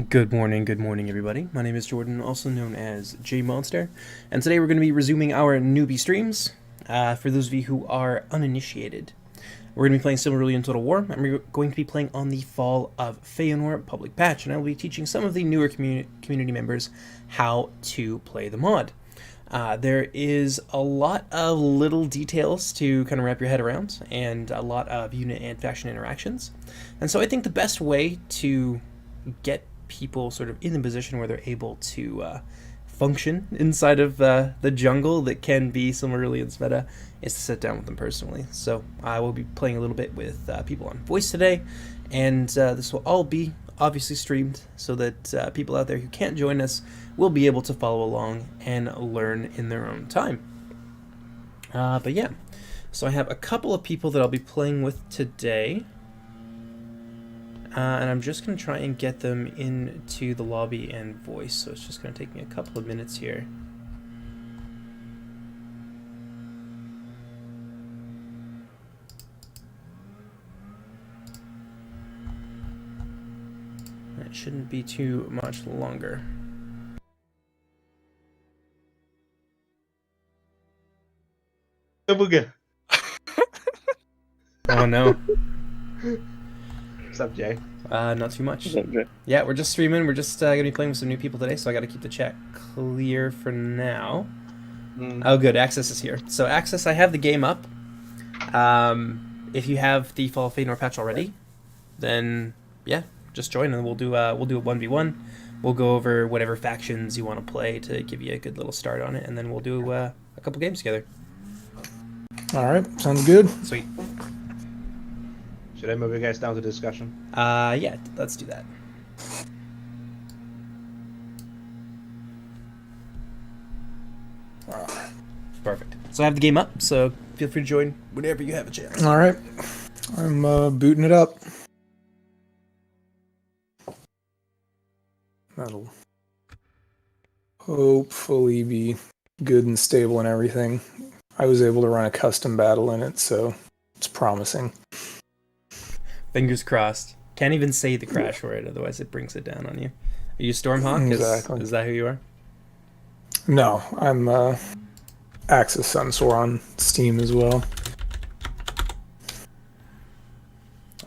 Good morning, everybody. My name is Jordan, also known as JMonster, and today we're going to be resuming our newbie streams. For those of you who are uninitiated, we're going to be playing Silmarillion Total War, and we're going to be playing on the Fall of Feanor public patch, and I will be teaching some of the newer community members how to play the mod. There is a lot of little details to kind of wrap your head around, and a lot of unit and faction interactions, and so I think the best way to get people sort of in the position where they're able to function inside of the jungle that can be Silmarillion's meta is to sit down with them personally. So I will be playing a little bit with people on voice today, and this will all be obviously streamed so that people out there who can't join us will be able to follow along and learn in their own time. But yeah, so I have a couple of people that I'll be playing with today. And I'm just going to try and get them into the lobby and voice, so it's just going to take me a couple of minutes here. It shouldn't be too much longer. Oh no. What's up, Jay? Not too much. Yeah, we're just streaming. We're just going to be playing with some new people today, so I got to keep the chat clear for now. Oh, good. Access is here. So, Access, I have the game up. If you have the Fall of Feanor patch already, then, yeah, just join and we'll do a 1v1. We'll go over whatever factions you want to play to give you a good little start on it, and then we'll do a couple games together. Alright, sounds good. Sweet. Should I move you guys down to discussion? Yeah, let's do that. Perfect. So I have the game up, so feel free to join whenever you have a chance. Alright, I'm booting it up. That'll hopefully be good and stable and everything. I was able to run a custom battle in it, so it's promising. Fingers crossed. Can't even say the crash word, otherwise it brings it down on you. Are you Stormhawk? Exactly. Is that who you are? No, I'm Axis Sunsore on Steam as well.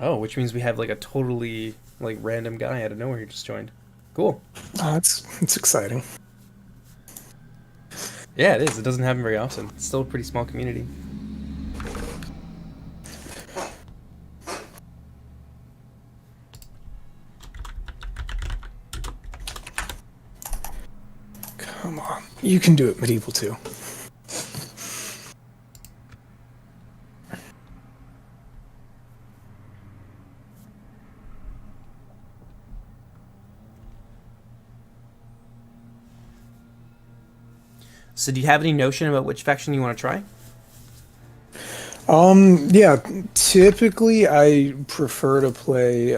Oh, which means we have like a totally like random guy out of nowhere who just joined. Cool. It's exciting. Yeah, it is. It doesn't happen very often. It's still a pretty small community. Come on, you can do it, Medieval 2. So do you have any notion about which faction you want to try? Yeah, typically I prefer to play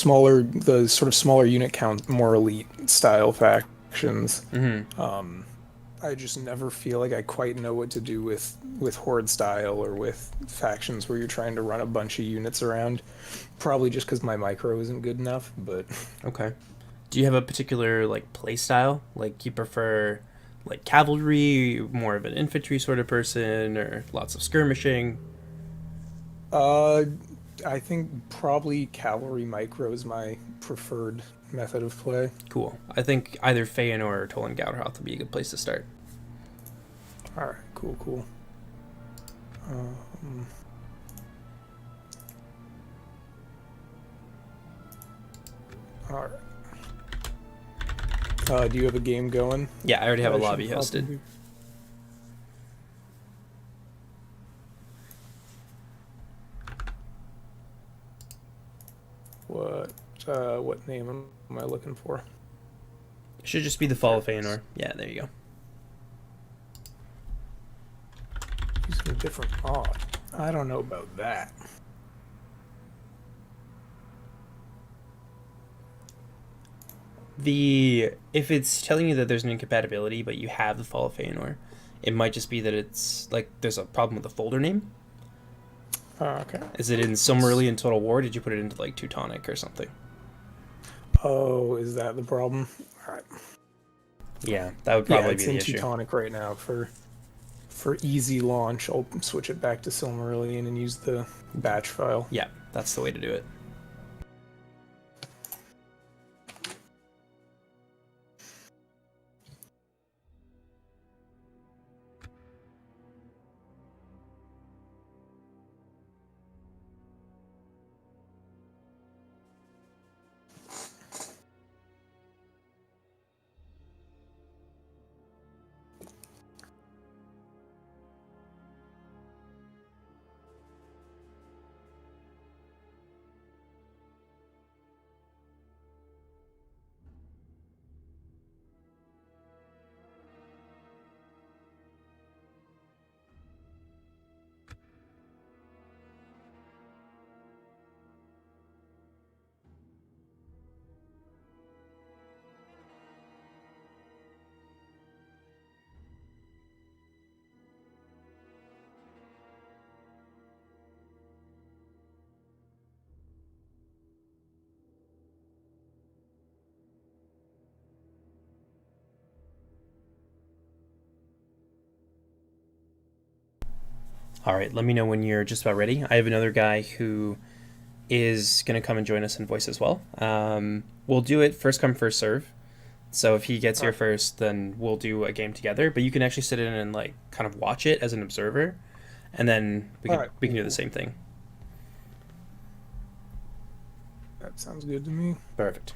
the sort of smaller unit count, more elite style factions. Mm-hmm. I just never feel like I quite know what to do with horde style or with factions where you're trying to run a bunch of units around. Probably just because my micro isn't good enough, but... Okay. Do you have a particular like play style? Like you prefer like cavalry, more of an infantry sort of person, or lots of skirmishing? I think probably cavalry micro is my preferred method of play. Cool. I think either Feanor or Tolan Gauderhoth would be a good place to start. Alright, cool. Alright. Do you have a game going? Yeah, I already have a lobby hosted. What name am I looking for? It should just be the Fall of Feanor. Yeah, there you go. Using a different mod. I don't know about that. If it's telling you that there's an incompatibility, but you have the Fall of Feanor, it might just be that it's like there's a problem with the folder name. Okay. Is it in Silmarillion Total War? Did you put it into like Teutonic or something? Oh, is that the problem? All right. Yeah, that would probably it's be the in issue. Teutonic right now for easy launch. I'll switch it back to Silmarillion and use the batch file. Yeah, that's the way to do it. All right, let me know when you're just about ready. I have another guy who is going to come and join us in voice as well. We'll do it first come, first serve. So if he gets here first, then we'll do a game together. But you can actually sit in and like kind of watch it as an observer, and then we can do the same thing. That sounds good to me. Perfect.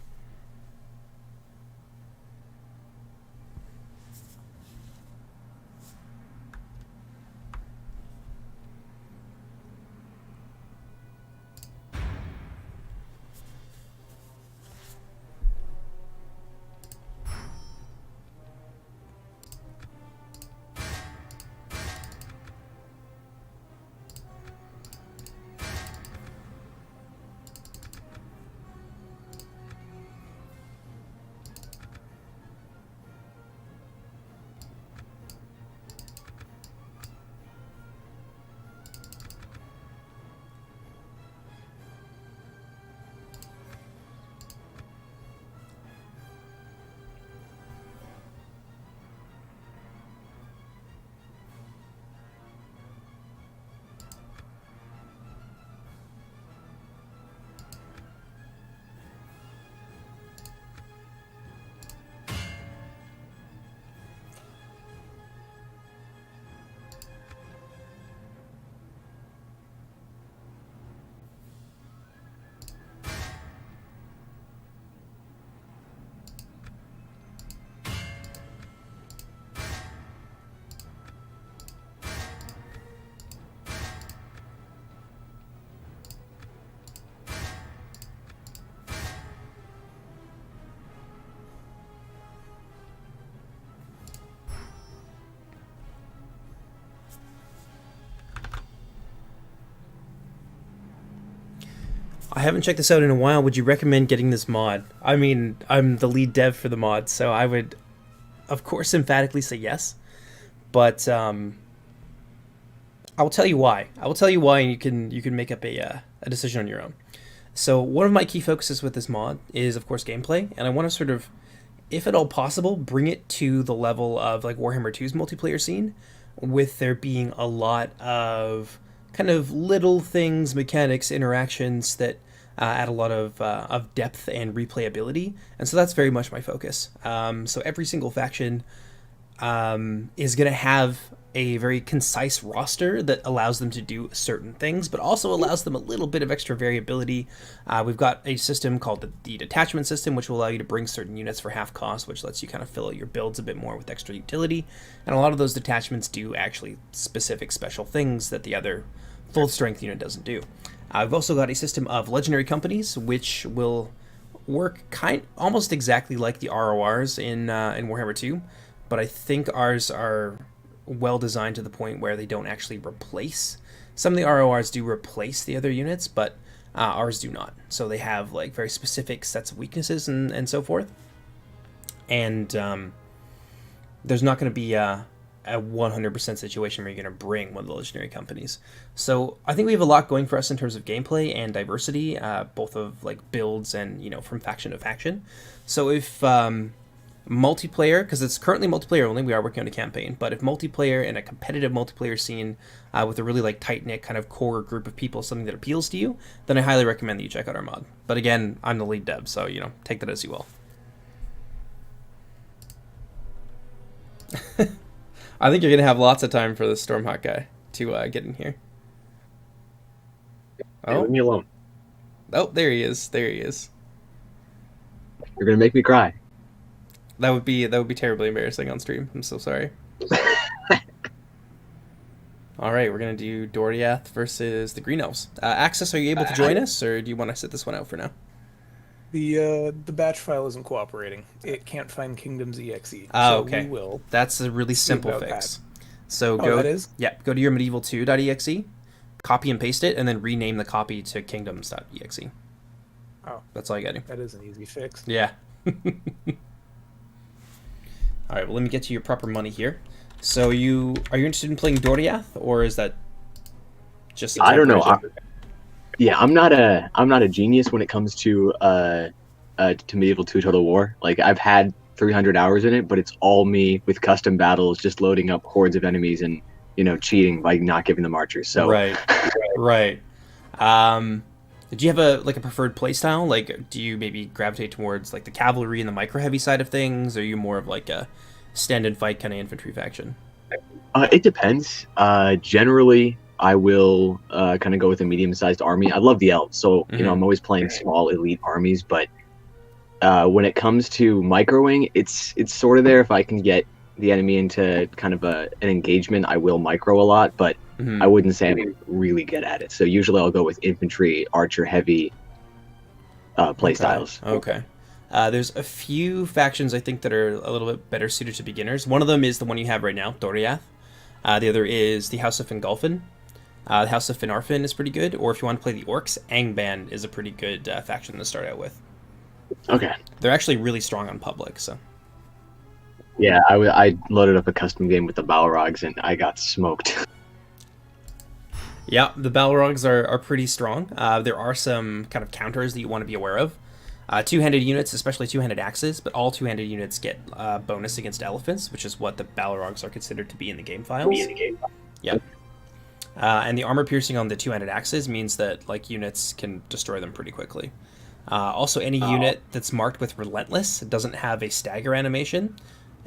I haven't checked this out in a while. Would you recommend getting this mod? I mean, I'm the lead dev for the mod, so I would, of course, emphatically say yes. But I will tell you why. I will tell you why, and you can make up a decision on your own. So one of my key focuses with this mod is, of course, gameplay, and I want to sort of, if at all possible, bring it to the level of like Warhammer 2's multiplayer scene, with there being a lot of kind of little things, mechanics, interactions that add a lot of depth and replayability, and so that's very much my focus. So every single faction is going to have a very concise roster that allows them to do certain things, but also allows them a little bit of extra variability. We've got a system called the detachment system, which will allow you to bring certain units for half cost, which lets you kind of fill out your builds a bit more with extra utility. And a lot of those detachments do actually specific special things that the other full strength unit doesn't do. We've also got a system of legendary companies, which will work almost exactly like the RORs in Warhammer 2, but I think ours are well designed to the point where they don't actually replace. Some of the RORs do replace the other units, but ours do not. So they have like very specific sets of weaknesses and so forth. And there's not going to be a 100% situation where you're going to bring one of the legendary companies. So I think we have a lot going for us in terms of gameplay and diversity, both of like builds and from faction to faction. So if multiplayer, because it's currently multiplayer only, we are working on a campaign, but if multiplayer and a competitive multiplayer scene with a really like tight-knit kind of core group of people, something that appeals to you, then I highly recommend that you check out our mod. But again, I'm the lead dev, so take that as you will. I think you're gonna have lots of time for the Stormhawk guy to get in here. Hey, leave me alone. Oh, there he is. There he is. You're gonna make me cry. That would be terribly embarrassing on stream. I'm so sorry. All right, we're gonna do Doriath versus the Green Elves. Axis, are you able to join us, or do you want to sit this one out for now? The batch file isn't cooperating. It can't find Kingdom's exe. Oh, so okay. We will. That's a really simple about fix. that. So Oh, that is? Yeah, go to your medieval2.exe, copy and paste it, and then rename the copy to kingdoms.exe. Oh, that's all you gotta do. That is an easy fix. Yeah. All right. Well, let me get to your proper money here. So are you interested in playing Doriath, or is that just? I don't know. I'm not a genius when it comes to Medieval 2 Total War. Like, I've had 300 hours in it, but it's all me with custom battles, just loading up hordes of enemies and cheating by not giving them archers. So right. Do you have a preferred playstyle? Like, do you maybe gravitate towards like the cavalry and the micro heavy side of things, or are you more of like a stand and fight kind of infantry faction? It depends. Generally, I will kind of go with a medium-sized army. I love the elves, so I'm always playing small elite armies. But when it comes to microing, it's sort of there. If I can get the enemy into kind of an engagement, I will micro a lot. But I wouldn't say I'm really good at it. So usually I'll go with infantry, archer heavy play styles. Okay. There's a few factions I think that are a little bit better suited to beginners. One of them is the one you have right now, Doriath. The other is the House of Fingolfin. The House of Finarfin is pretty good. Or if you want to play the Orcs, Angband is a pretty good faction to start out with. Okay. They're actually really strong on public, so. Yeah, I loaded up a custom game with the Balrogs and I got smoked. Yeah, the Balrogs are pretty strong. There are some kind of counters that you want to be aware of. Two-handed units, especially two-handed axes, but all two-handed units get bonus against elephants, which is what the Balrogs are considered to be in the game files. Yep. And the armor piercing on the two-handed axes means that like units can destroy them pretty quickly. Also, any unit that's marked with Relentless doesn't have a stagger animation.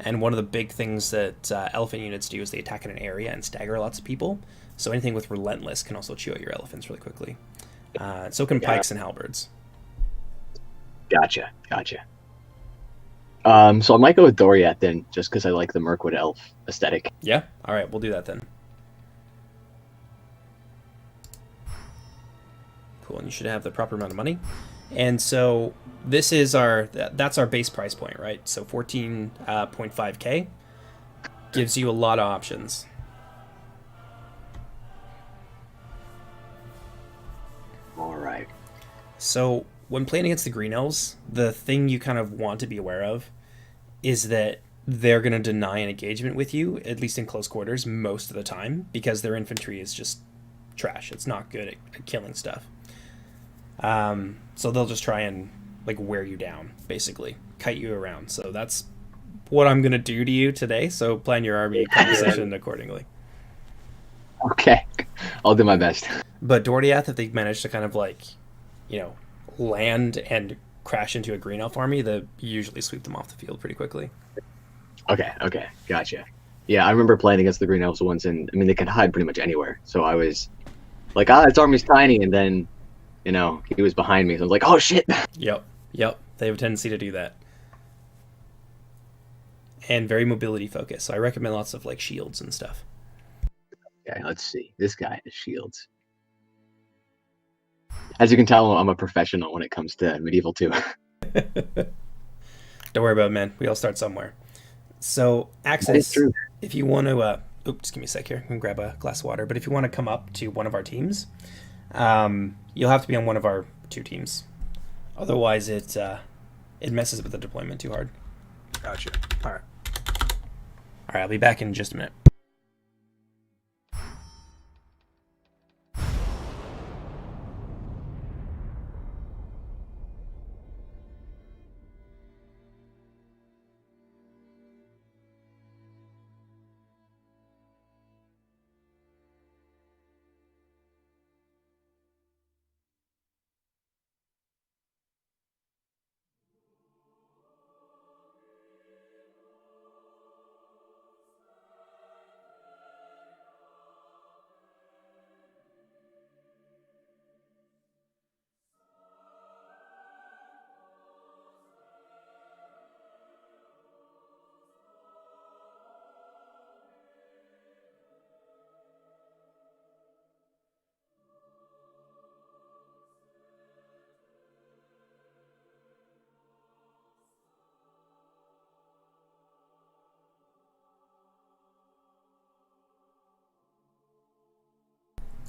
And one of the big things that elephant units do is they attack in an area and stagger lots of people. So anything with Relentless can also chew out your elephants really quickly. So can pikes and halberds. Gotcha. So I might go with Doriath then, just because I like the Mirkwood elf aesthetic. Yeah? All right, we'll do that then. Cool, and you should have the proper amount of money. And so this is that's our base price point, right? So 14.5k gives you a lot of options. All right. So when playing against the Green Elves, the thing you kind of want to be aware of is that they're going to deny an engagement with you, at least in close quarters, most of the time, because their infantry is just trash. It's not good at killing stuff. So they'll just try and like wear you down, basically kite you around. So that's what I'm gonna do to you today. So plan your army composition accordingly. Okay, I'll do my best. But Doriath, if they manage to kind of like, land and crash into a Green Elf army, they usually sweep them off the field pretty quickly. Okay, gotcha. Yeah, I remember playing against the Green Elves once, and I mean they can hide pretty much anywhere. So I was like, this army's tiny, and then he was behind me, so I was like, oh shit. Yep. They have a tendency to do that. And very mobility focused, so I recommend lots of like shields and stuff. Okay, let's see. This guy has shields. As you can tell, I'm a professional when it comes to Medieval 2. Don't worry about it, man. We all start somewhere. So, Axis, if you want to... just give me a sec here. I can grab a glass of water. But if you want to come up to one of our teams, you'll have to be on one of our two teams. Otherwise, it messes with the deployment too hard. Gotcha. All right. All right, I'll be back in just a minute.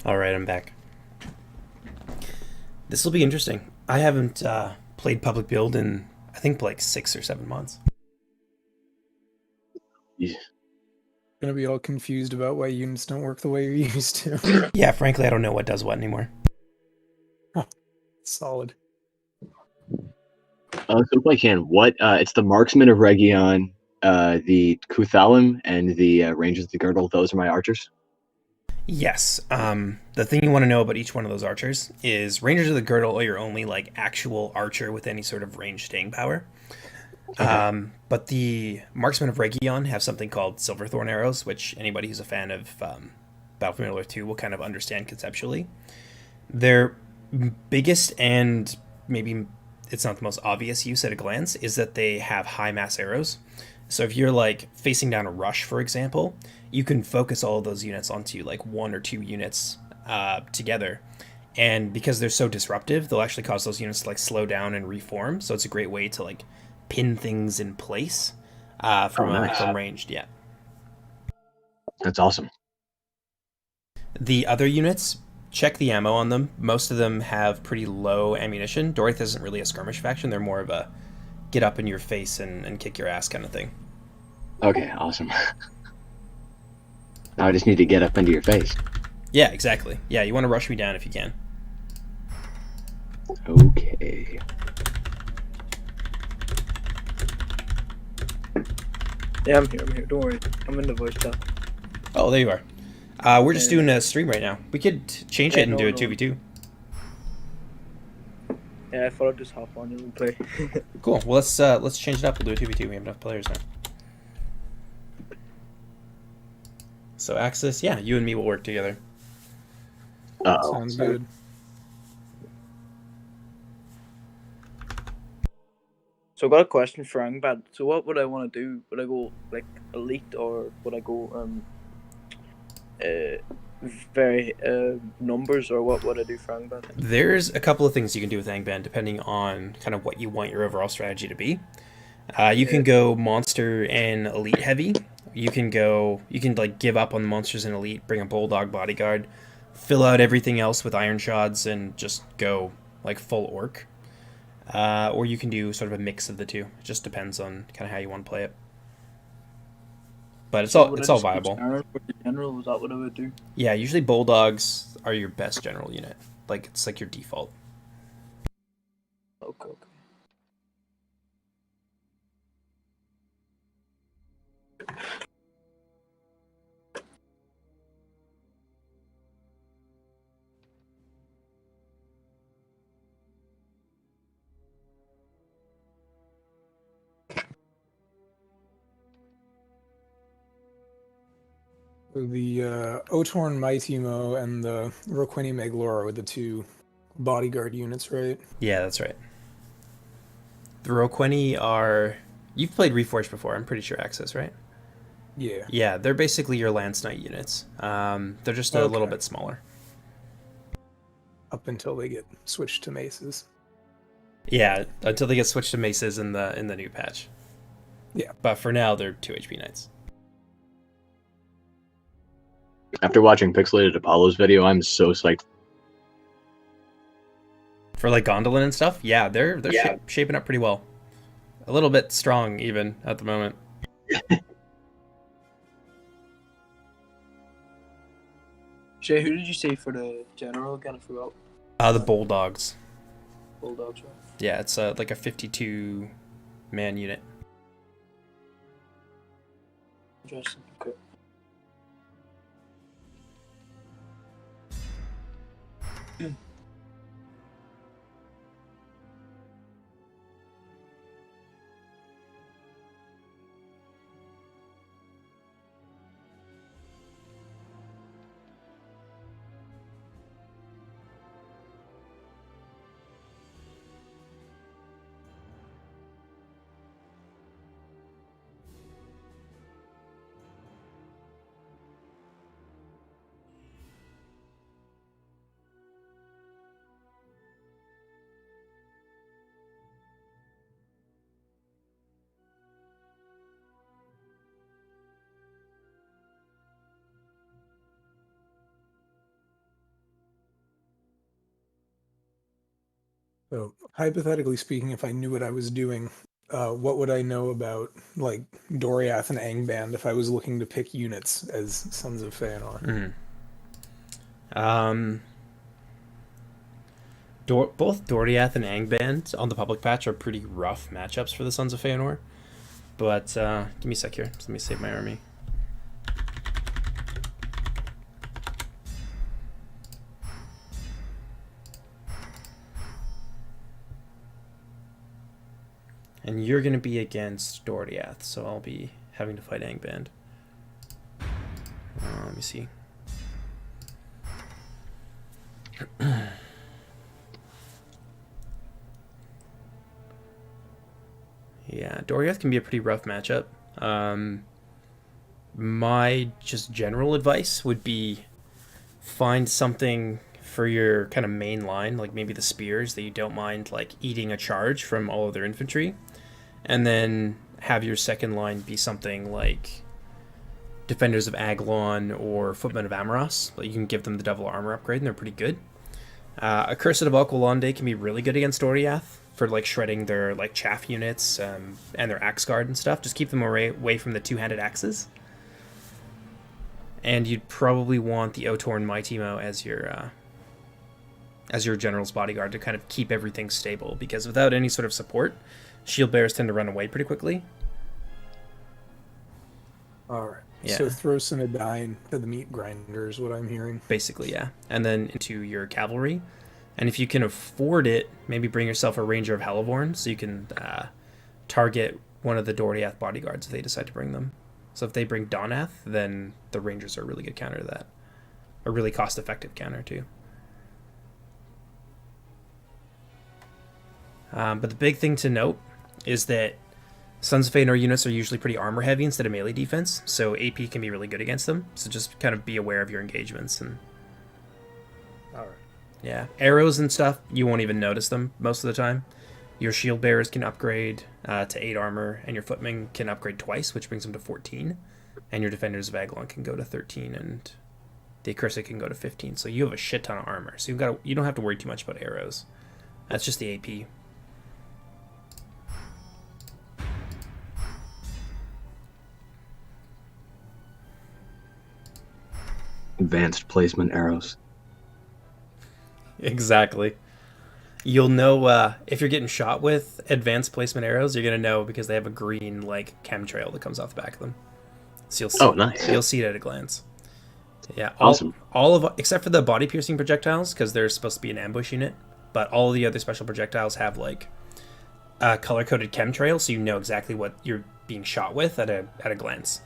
All right, I'm back. This will be interesting. I haven't played public build in I think like 6 or 7 months. Yeah. Gonna be all confused about why units don't work the way you're used to. Yeah, frankly, I don't know what does what anymore. Solid. So if I can, what? It's the Marksman of Region, the Kuthalim, and the Rangers of the Girdle. Those are my archers. Yes. The thing you want to know about each one of those archers is Rangers of the Girdle are your only like actual archer with any sort of range staying power. Okay. But the Marksmen of Region have something called Silverthorn arrows, which anybody who's a fan of Battlefield Middle Earth 2 will kind of understand conceptually. Their biggest and maybe it's not the most obvious use at a glance is that they have high mass arrows. So if you're like facing down a rush, for example, you can focus all of those units onto like 1 or 2 units together. And because they're so disruptive, they'll actually cause those units to like slow down and reform. So it's a great way to like pin things in place from ranged. Yeah. That's awesome. The other units, check the ammo on them. Most of them have pretty low ammunition. Dorith isn't really a skirmish faction. They're more of a get up in your face and kick your ass kind of thing. Okay, awesome. Now I just need to get up into your face. Yeah, exactly. Yeah, you want to rush me down if you can. Okay. Yeah, I'm here. Don't worry. I'm in the voice chat. Oh, there you are. We're just doing a stream right now. We could change it and do a 2v2. Yeah, I thought I'd just hop on and play. Cool. Well, let's change it up. We'll do a 2v2. We have enough players now. So Axis, yeah, you and me will work together. Uh-oh. Sounds good. So I got a question for Angbad. So what would I want to do? Would I go like elite or would I go very numbers or what would I do for Angbad? There's a couple of things you can do with Angband depending on kind of what you want your overall strategy to be. You can go monster and elite heavy. You can like give up on the monsters and elite, bring a bulldog bodyguard, fill out everything else with iron shots, and just go like full orc. Or you can do sort of a mix of the two. It just depends on kind of how you want to play it. But it's all viable. General, was that what I would do? Yeah, usually bulldogs are your best general unit. Like it's like your default. Okay. The Otorn Maitimo and the Roquini Meglora were the two bodyguard units, right? Yeah, that's right. The Roqueni are... You've played Reforged before, I'm pretty sure, Access, right? Yeah. Yeah, they're basically your Lance Knight units. They're just a little bit smaller. Up until they get switched to maces. Yeah, until they get switched to maces in the new patch. Yeah. But for now, they're 2 HP Knights. After watching Pixelated Apollo's video, I'm so psyched. For like Gondolin and stuff, yeah, they're shaping up pretty well. A little bit strong even at the moment. Shay, who did you say for the general again? I forgot. The Bulldogs. Bulldogs, right? Yeah, it's like a 52 man unit. Interesting. Okay. So hypothetically speaking, if I knew what I was doing, what would I know about like Doriath and Angband if I was looking to pick units as Sons of Feanor? Both Doriath and Angband on the public patch are pretty rough matchups for the Sons of Feanor. But give me a sec here. Just let me save my army. And you're going to be against Doriath, so I'll be having to fight Angband. Let me see. Yeah, Doriath can be a pretty rough matchup. My just general advice would be find something for your kind of main line, like maybe the spears that you don't mind like eating a charge from all of their infantry, and then have your second line be something like Defenders of Aglon or Footmen of Amoros. Like you can give them the double armor upgrade, and they're pretty good. Accursed of Alqualande can be really good against Doriath for like shredding their like chaff units and their axe guard and stuff. Just keep them away from the two-handed axes. And you'd probably want the Otorn Mightymo as your general's bodyguard to kind of keep everything stable, because without any sort of support, shield bearers tend to run away pretty quickly. All right. Yeah. So throw Cinedyne to the meat grinder is what I'm hearing. Basically, yeah. And then into your cavalry. And if you can afford it, maybe bring yourself a Ranger of Hellborn so you can target one of the Doriath bodyguards if they decide to bring them. So if they bring Donath, then the Rangers are a really good counter to that. A really cost-effective counter, too. But the big thing to note is that Sons of Feanor units are usually pretty armor-heavy instead of melee defense, so AP can be really good against them. So just kind of be aware of your engagements. And All right. yeah, arrows and stuff, you won't even notice them most of the time. Your shield bearers can upgrade to 8 armor, and your footmen can upgrade twice, which brings them to 14. And your defenders of Aglon can go to 13, and the Accursed can go to 15. So you have a shit ton of armor. So you don't have to worry too much about arrows. That's just the AP. Advanced placement arrows. Exactly. You'll know if you're getting shot with advanced placement arrows. You're gonna know because they have a green like chemtrail that comes off the back of them. So you'll see. Oh, nice. You'll see it at a glance. Yeah. Awesome. All of except for the body piercing projectiles, because they're supposed to be an ambush unit. But all of the other special projectiles have like color coded chemtrail, so you know exactly what you're being shot with at a glance.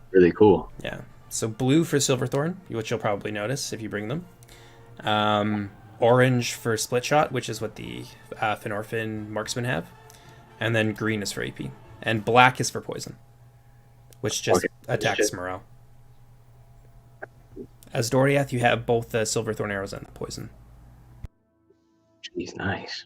Really cool. Yeah. So blue for Silverthorn, which you'll probably notice if you bring them. Orange for Split Shot, which is what the Fenorphin marksmen have. And then green is for AP. And black is for poison, which just attacks morale. As Doriath, you have both the Silverthorn arrows and the poison. Jeez, nice.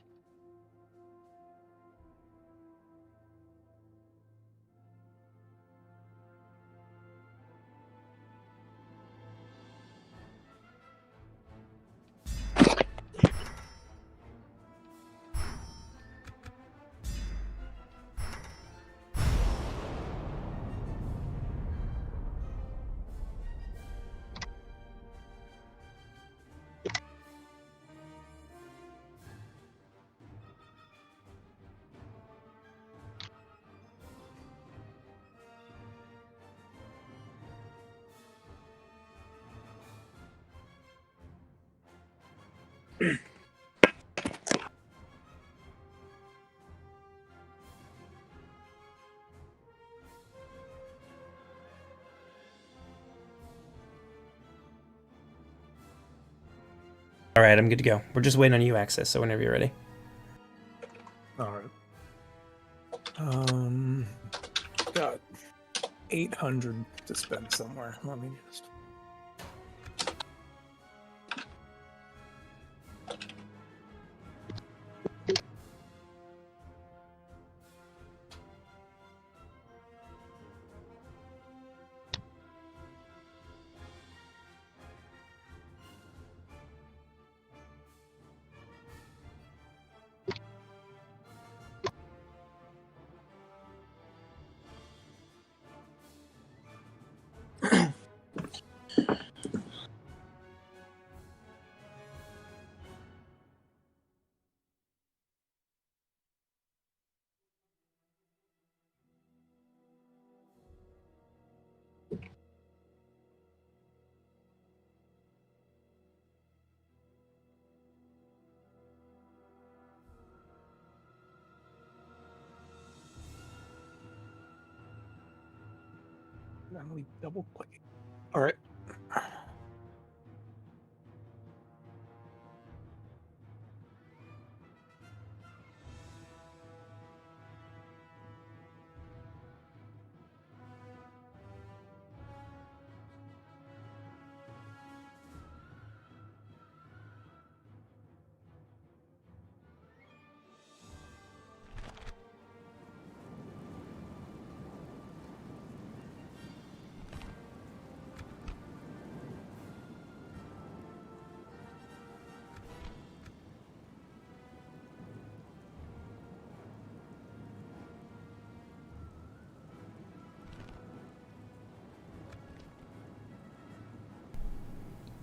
All right, I'm good to go. We're just waiting on you, Access, so whenever you're ready. All right. Got 800 to spend somewhere. Let me just. I'm only double clicking. All right.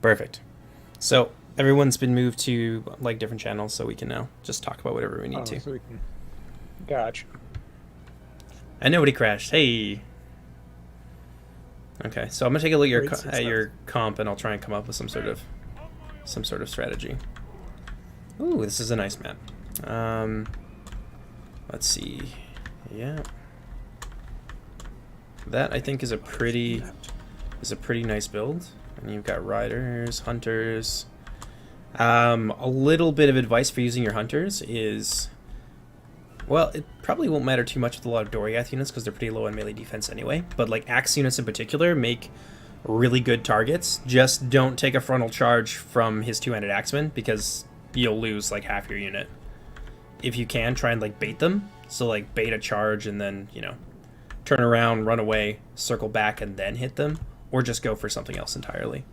Perfect. So everyone's been moved to like different channels, so we can now just talk about whatever we need to. So we can. Gotcha. And nobody crashed. Hey. Okay, so I'm gonna take a look at your comp, and I'll try and come up with some sort of strategy. Ooh, this is a nice map. Let's see. Yeah, that I think is a pretty nice build. And you've got riders, hunters. A little bit of advice for using your hunters is, well, it probably won't matter too much with a lot of Doriath units because they're pretty low on melee defense anyway. But like axe units in particular make really good targets. Just don't take a frontal charge from his two-handed axeman because you'll lose like half your unit. If you can, try and like bait them. So like bait a charge and then, you know, turn around, run away, circle back, and then hit them. Or just go for something else entirely.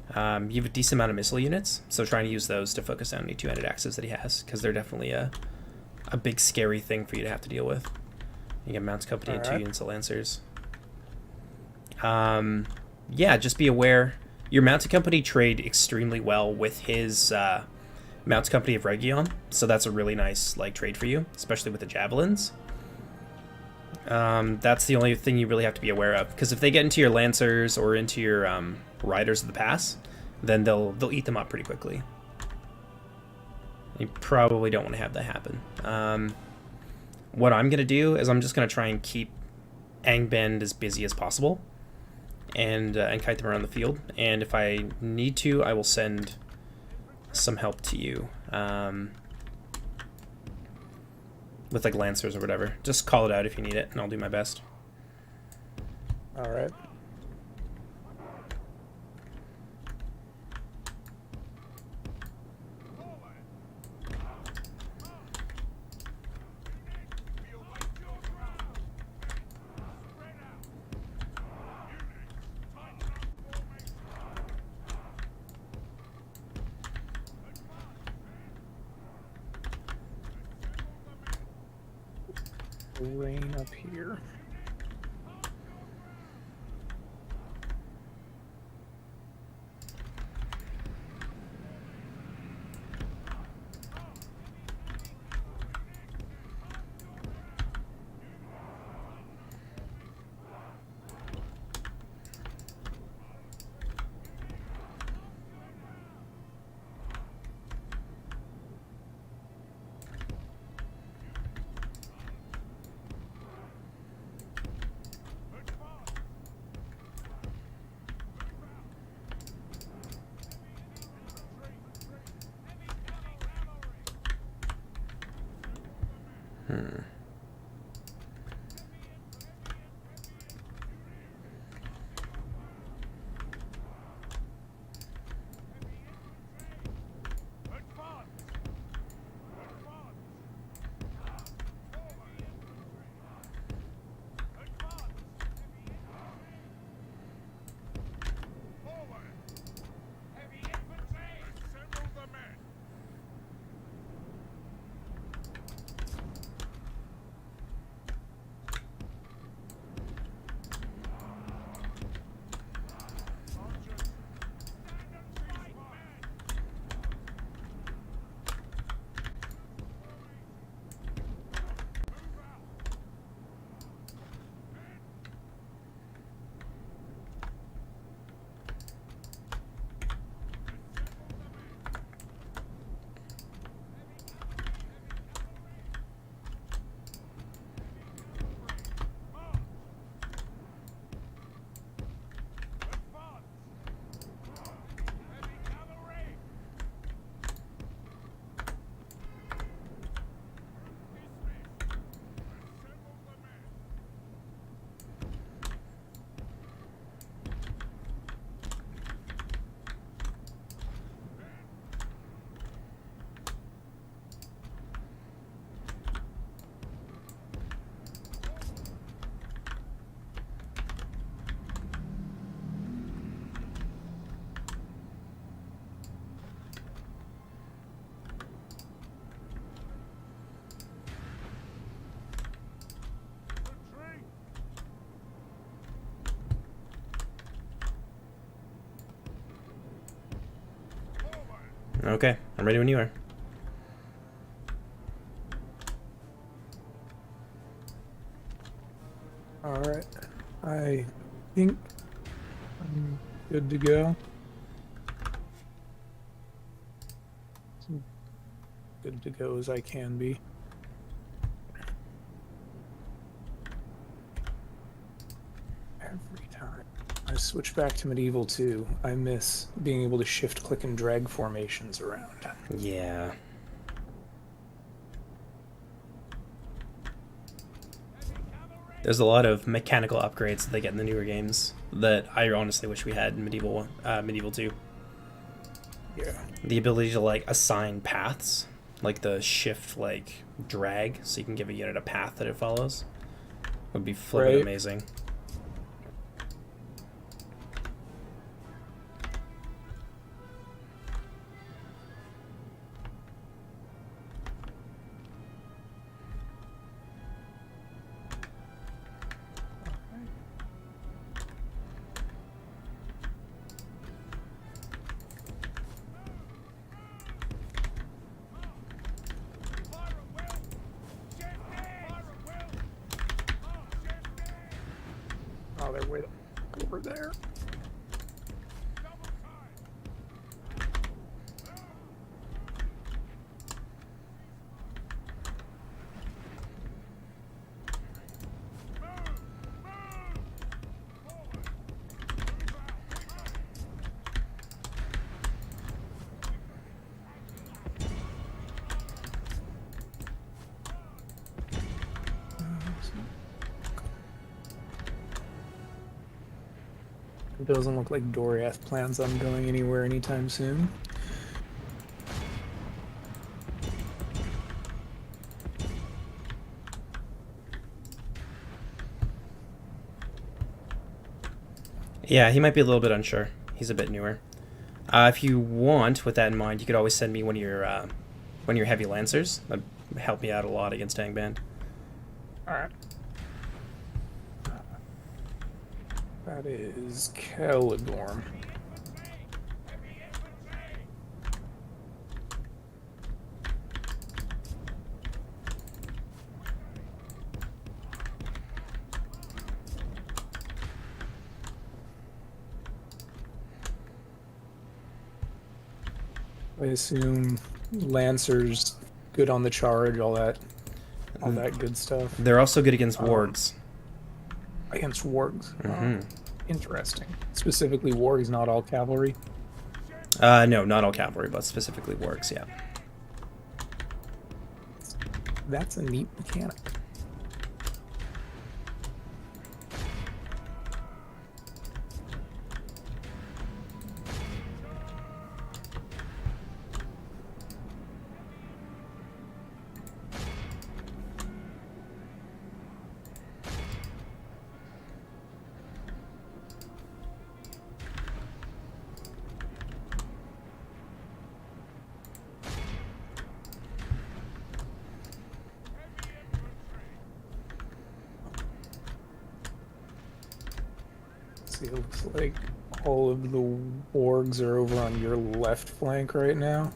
You have a decent amount of missile units, so trying to use those to focus down any two-handed axes that he has, because they're definitely a big scary thing for you to have to deal with. You get Mounts Company and 2 units of Lancers. Yeah, just be aware. Your Mounted Company trade extremely well with his Mounts Company of Region, so that's a really nice like trade for you, especially with the Javelins. That's the only thing you really have to be aware of, because if they get into your Lancers or into your Riders of the Pass, then they'll eat them up pretty quickly. You probably don't want to have that happen. What I'm going to do is I'm just going to try and keep Angband as busy as possible and kite them around the field, and if I need to, I will send some help to you. With like Lancers or whatever. Just call it out if you need it, and I'll do my best. All right. Rain up here. Okay, I'm ready when you are. Alright. I think I'm good to go. Good to go as I can be. Every time I switch back to Medieval 2, I miss being able to shift, click, and drag formations around. Yeah. There's a lot of mechanical upgrades that they get in the newer games that I honestly wish we had in Medieval 2. Yeah. The ability to like assign paths, like the shift like drag, so you can give a unit a path that it follows, would be flippin' Right. amazing. Oh, they're way over there. It doesn't look like Doriath plans on going anywhere anytime soon. Yeah, he might be a little bit unsure. He's a bit newer. If you want, with that in mind, you could always send me one of your heavy lancers. That'd help me out a lot against Angband. Alright. That is Caligorm. I assume Lancers good on the charge, all that good stuff. They're also good against wargs. Against wargs. Mhm. Interesting. Specifically wargs, not all cavalry. No, not all cavalry, but specifically wargs, yeah. That's a neat mechanic. See, it looks like all of the wargs are over on your left flank right now.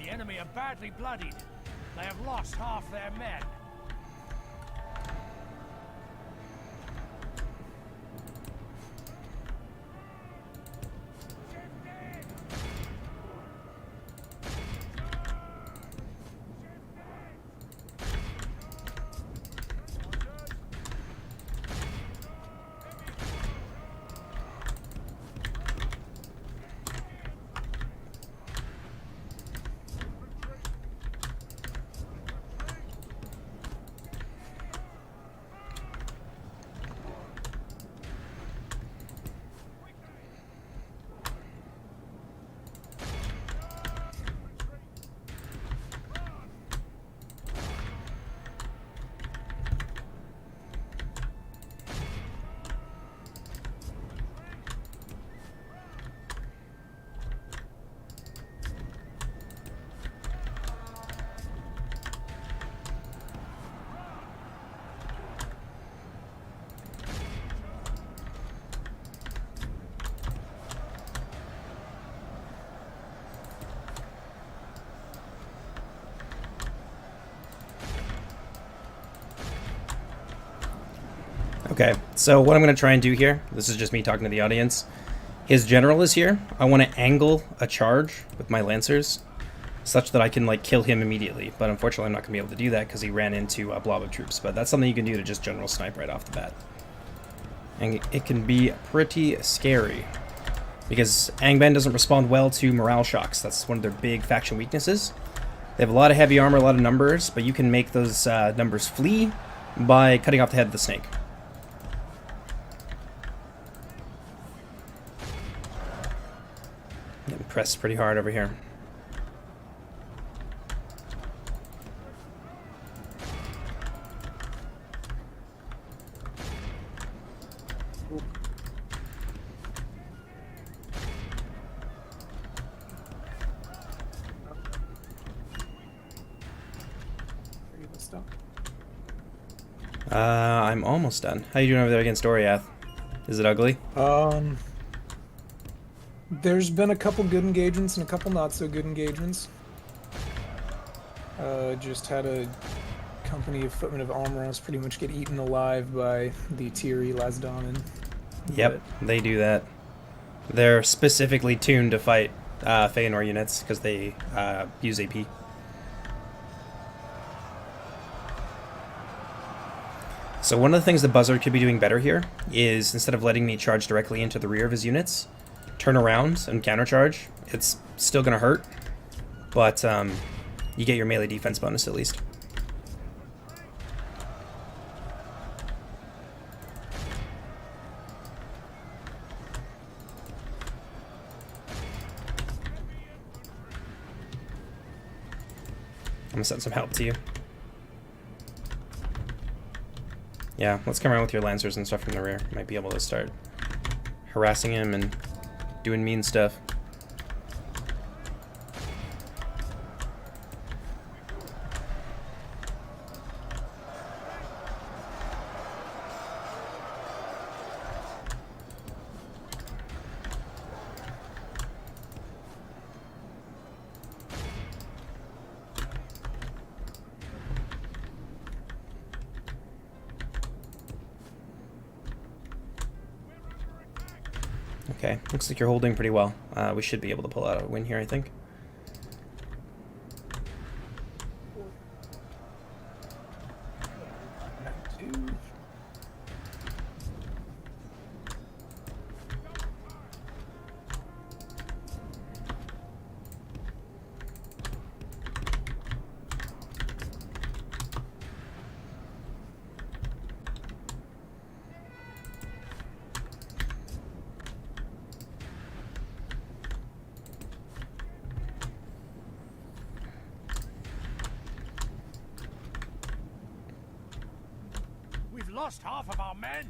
The enemy are badly bloodied. They have lost half their men. Okay, so what I'm going to try and do here, this is just me talking to the audience. His general is here. I want to angle a charge with my lancers such that I can like kill him immediately. But unfortunately, I'm not going to be able to do that because he ran into a blob of troops. But that's something you can do to just general snipe right off the bat. And it can be pretty scary because Angband doesn't respond well to morale shocks. That's one of their big faction weaknesses. They have a lot of heavy armor, a lot of numbers, but you can make those numbers flee by cutting off the head of the snake. Getting pressed pretty hard over here. I'm almost done. How you doing over there against Doriath? Is it ugly? There's been a couple good engagements and a couple not so good engagements. Just had a company of footmen of Almaros pretty much get eaten alive by the Tiri Lasdanen. Yep, they do that. They're specifically tuned to fight Feanor units because they use AP. So one of the things the Buzzard could be doing better here is instead of letting me charge directly into the rear of his units, turn around and countercharge. It's still going to hurt, but you get your melee defense bonus at least. I'm going to send some help to you. Yeah, let's come around with your lancers and stuff from the rear. Might be able to start harassing him and doing mean stuff. Okay, looks like you're holding pretty well. We should be able to pull out a win here, I think. We've lost half of our men.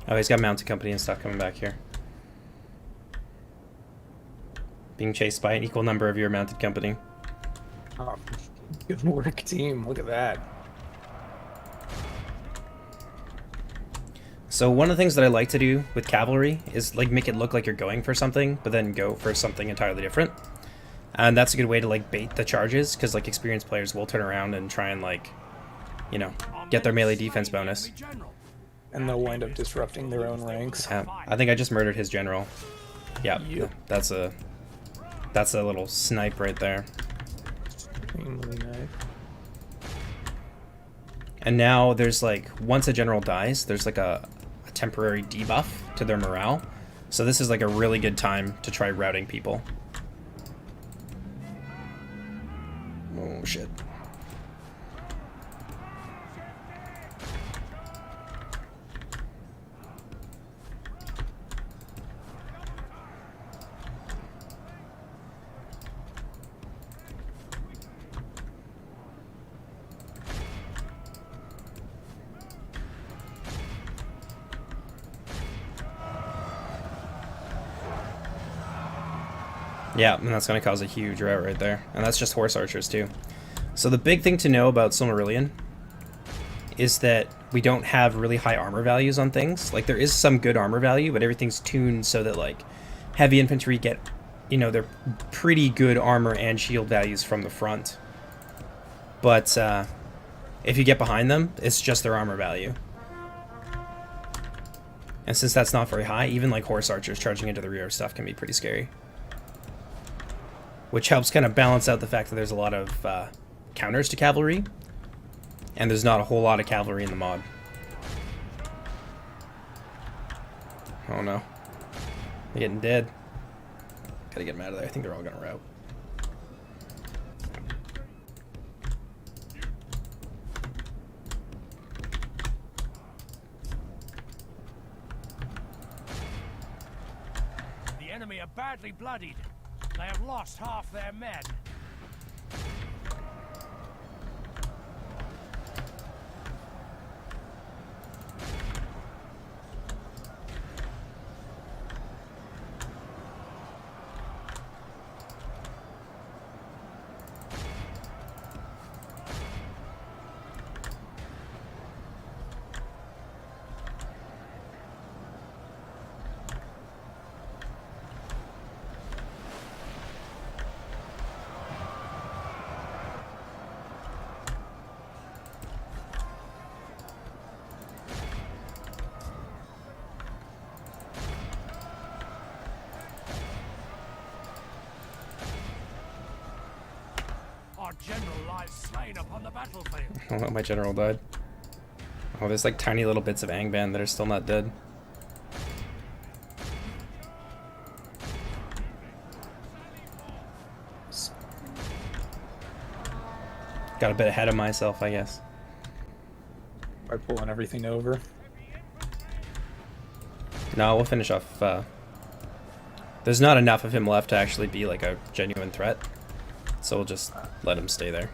Oh, he's got mounted company and stuff coming back here. Being chased by an equal number of your mounted company. Oh, good work, team. Look at that. So one of the things that I like to do with cavalry is like make it look like you're going for something, but then go for something entirely different. And that's a good way to like bait the charges, because like experienced players will turn around and try and like, you know, get their melee defense bonus. And they'll wind up disrupting their own ranks. I think I just murdered his general. Yeah, Yep. that's a little snipe right there. Extremely nice. And now there's like, once a general dies, there's like a temporary debuff to their morale. So this is like a really good time to try routing people. Oh shit. Yeah, and that's going to cause a huge rout right there. And that's just horse archers too. So the big thing to know about Silmarillion is that we don't have really high armor values on things. Like, there is some good armor value, but everything's tuned so that, like, heavy infantry get, you know, they're pretty good armor and shield values from the front. But if you get behind them, it's just their armor value. And since that's not very high, even, like, horse archers charging into the rear stuff can be pretty scary. Which helps kind of balance out the fact that there's a lot of counters to cavalry, and there's not a whole lot of cavalry in the mod. Oh no. They're getting dead. Gotta get them out of there. I think they're all gonna rout. The enemy are badly bloodied. They have lost half their men. Our general lies slain upon the battlefield. Oh, my general died. Oh, there's like tiny little bits of Angband that are still not dead. Got a bit ahead of myself, I guess. By pulling everything over. No, we'll finish off. There's not enough of him left to actually be like a genuine threat, so we'll just let him stay there.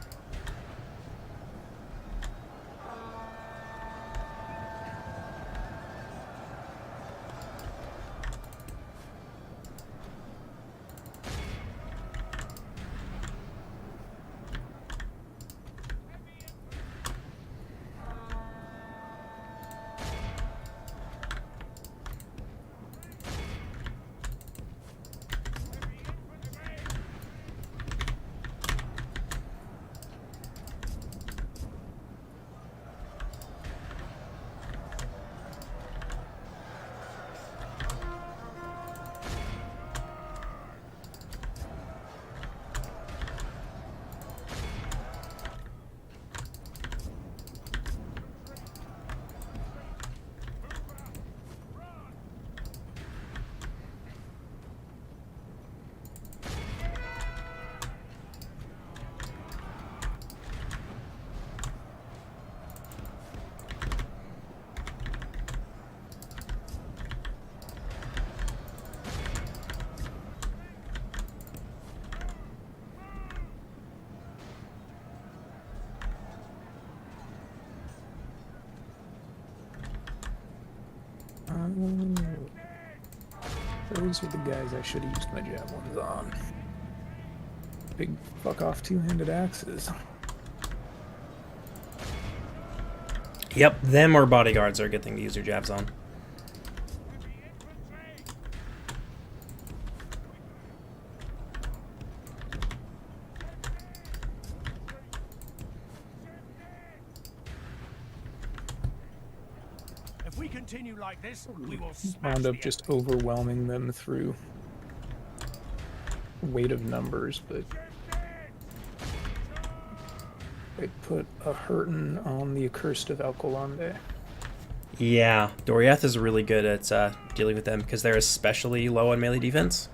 Those are the guys I should have used my javelins on. Big fuck off two-handed axes. Yep, them or bodyguards are a good thing to use your jabs on. continue like this, we will smash Wound up the just overwhelming them through weight of numbers, but they put a hurtin on the Accursed of Alcolande. Yeah, Doriath is really good at dealing with them because they're especially low on melee defense,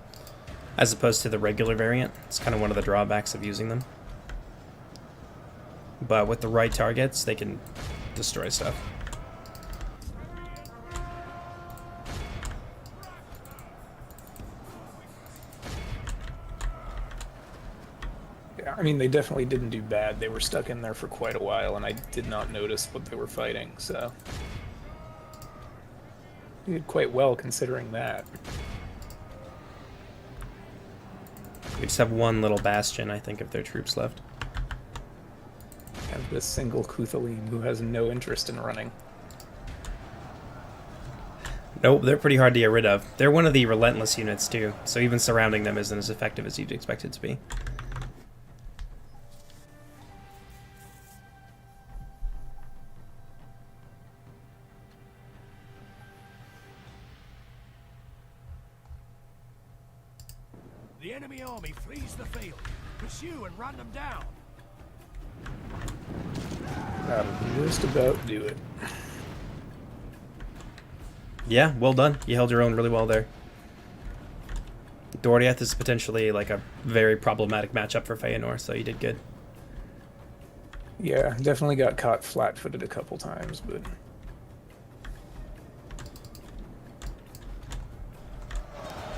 as opposed to the regular variant. It's kind of one of the drawbacks of using them. But with the right targets, they can destroy stuff. Yeah, I mean, they definitely didn't do bad. They were stuck in there for quite a while, and I did not notice what they were fighting, so... They did quite well considering that. We just have one little bastion, I think, of their troops left. And this single Kuthalim who has no interest in running. Nope, they're pretty hard to get rid of. They're one of the relentless units, too, so even surrounding them isn't as effective as you'd expect it to be. The enemy army flees the field. Pursue and run them down. That'll just about do it. Yeah, well done. You held your own really well there. Doriath is potentially like a very problematic matchup for Feanor, so you did good. Yeah, definitely got caught flat-footed a couple times, but...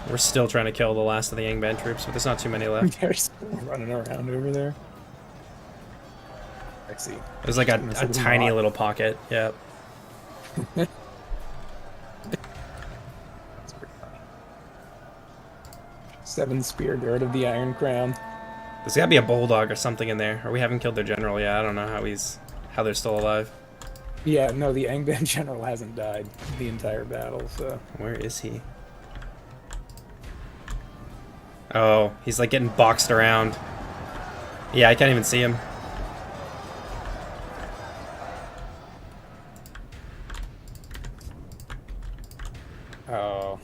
We're still trying to kill the last of the Yangband troops, but there's not too many left. They're still running around over there. I see. There's like a tiny little pocket. Yep. That's pretty funny. 7 Spear Guard of the Iron Crown. There's gotta be a bulldog or something in there, or we haven't killed their general yet. I don't know how they're still alive. Yeah, no, the Angband general hasn't died the entire battle, so... Where is he? Oh, he's like getting boxed around. Yeah, I can't even see him. Oh.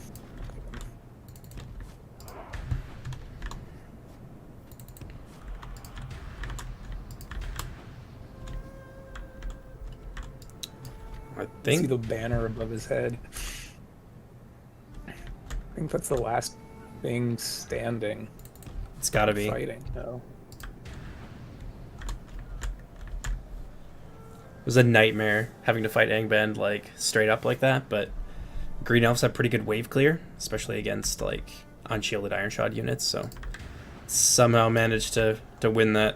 I See think the banner above his head. I think that's the last thing standing. it's gotta be. Fighting, no. It was a nightmare having to fight Angband like straight up like that, but Green Elves have pretty good wave clear, especially against like unshielded Iron Shod units, so somehow managed to win that.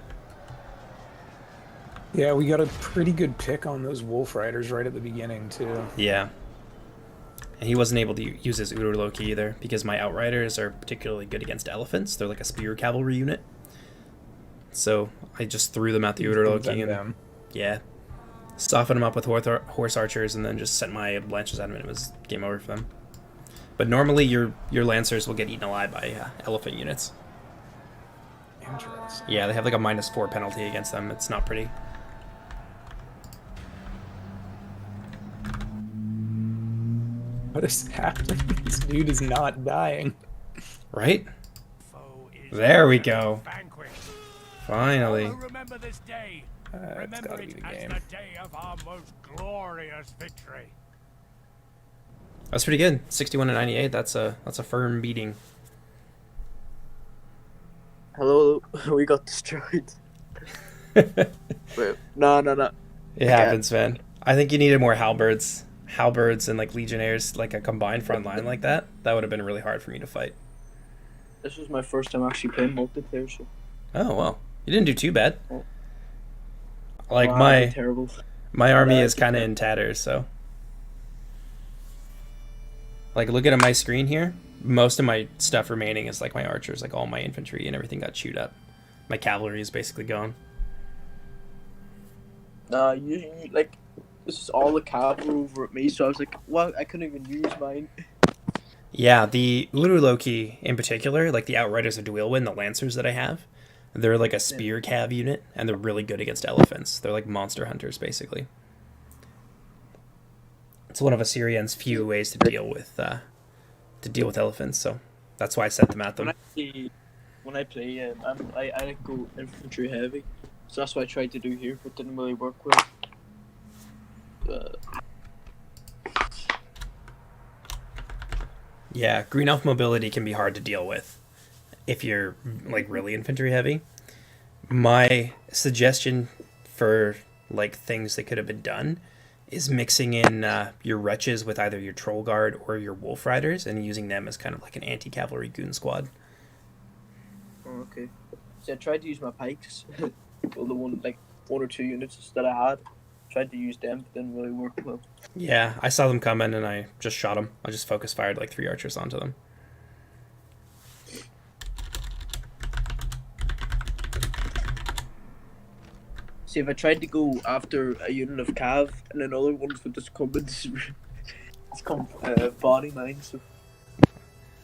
Yeah, we got a pretty good pick on those Wolf Riders right at the beginning, too. Yeah. And he wasn't able to use his Urloki either, because my Outriders are particularly good against elephants. They're like a spear cavalry unit. So I just threw them at the Urloki and yeah, softened them up with horse archers and then just sent my lances at him and it was game over for them. But normally your lancers will get eaten alive by elephant units. Interesting. Yeah, they have like a -4 penalty against them. It's not pretty. What is happening? This dude is not dying. Right? Foe is There we go. vanquished. Finally. Oh, remember this day. It's Remember gotta it be the as game. the day of our most glorious victory. That's pretty good. 61 and 98. That's a firm beating. Hello, we got destroyed. Wait, no. It happens, man. I think you needed more halberds and like legionnaires, like a combined front line like that. That would have been really hard for me to fight. This was my first time actually playing multiplayer, so Oh well, you didn't do too bad. Oh. Like wow, terrible. my army Yeah, is kind of in tatters, so like looking at my screen here, most of my stuff remaining is like my archers, like all my infantry and everything got chewed up. My cavalry is basically gone. You like this is all the cavalry over at me, so I was like, well, I couldn't even use mine. Yeah, the Urloki in particular, like the Outriders of Dwylwyn, the Lancers that I have, they're like a spear cav unit, and they're really good against elephants. They're like monster hunters, basically. It's one of Assyrian's few ways to deal with elephants. So that's why I set them at them. When I play, I like go infantry heavy, so that's what I tried to do here, but didn't really work well. Yeah, green elf mobility can be hard to deal with if you're like really infantry heavy. My suggestion for like things that could have been done is mixing in your wretches with either your troll guard or your wolf riders and using them as kind of like an anti-cavalry goon squad. Oh, okay. So I tried to use my pikes, well, the one or two units that I had. Tried to use them, but didn't really work well. Yeah, I saw them come in and I just shot them. I just focus fired like 3 archers onto them. See, if I tried to go after a unit of cav, and then other ones would just come and body mine. So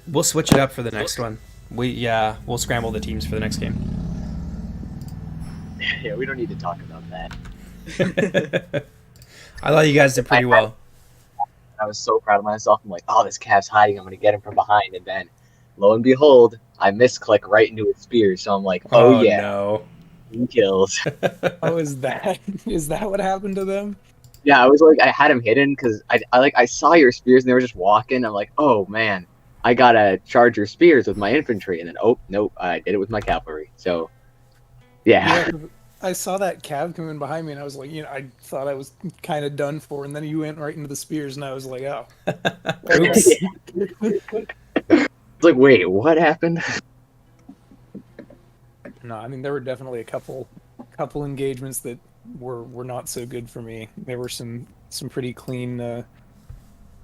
We'll switch it up for the next one. We'll scramble the teams for the next game. Yeah, we don't need to talk about that. I thought you guys did pretty well. I was so proud of myself. I'm like, oh, this cav's hiding. I'm going to get him from behind. And then, lo and behold, I misclick right into his spear. So I'm like, oh yeah, no. 2 kills. Oh, is that what happened to them? Yeah, I was like, I had him hidden because I saw your spears and they were just walking. I'm like, oh man, I gotta charge your spears with my infantry. And then, oh nope, I did it with my cavalry. So, yeah. I saw that cav come in behind me, and I was like, I thought I was kind of done for, and then you went right into the spears, and I was like, oh. Oops. It's like, wait, what happened? No, I mean, there were definitely a couple engagements that were not so good for me. There were some pretty clean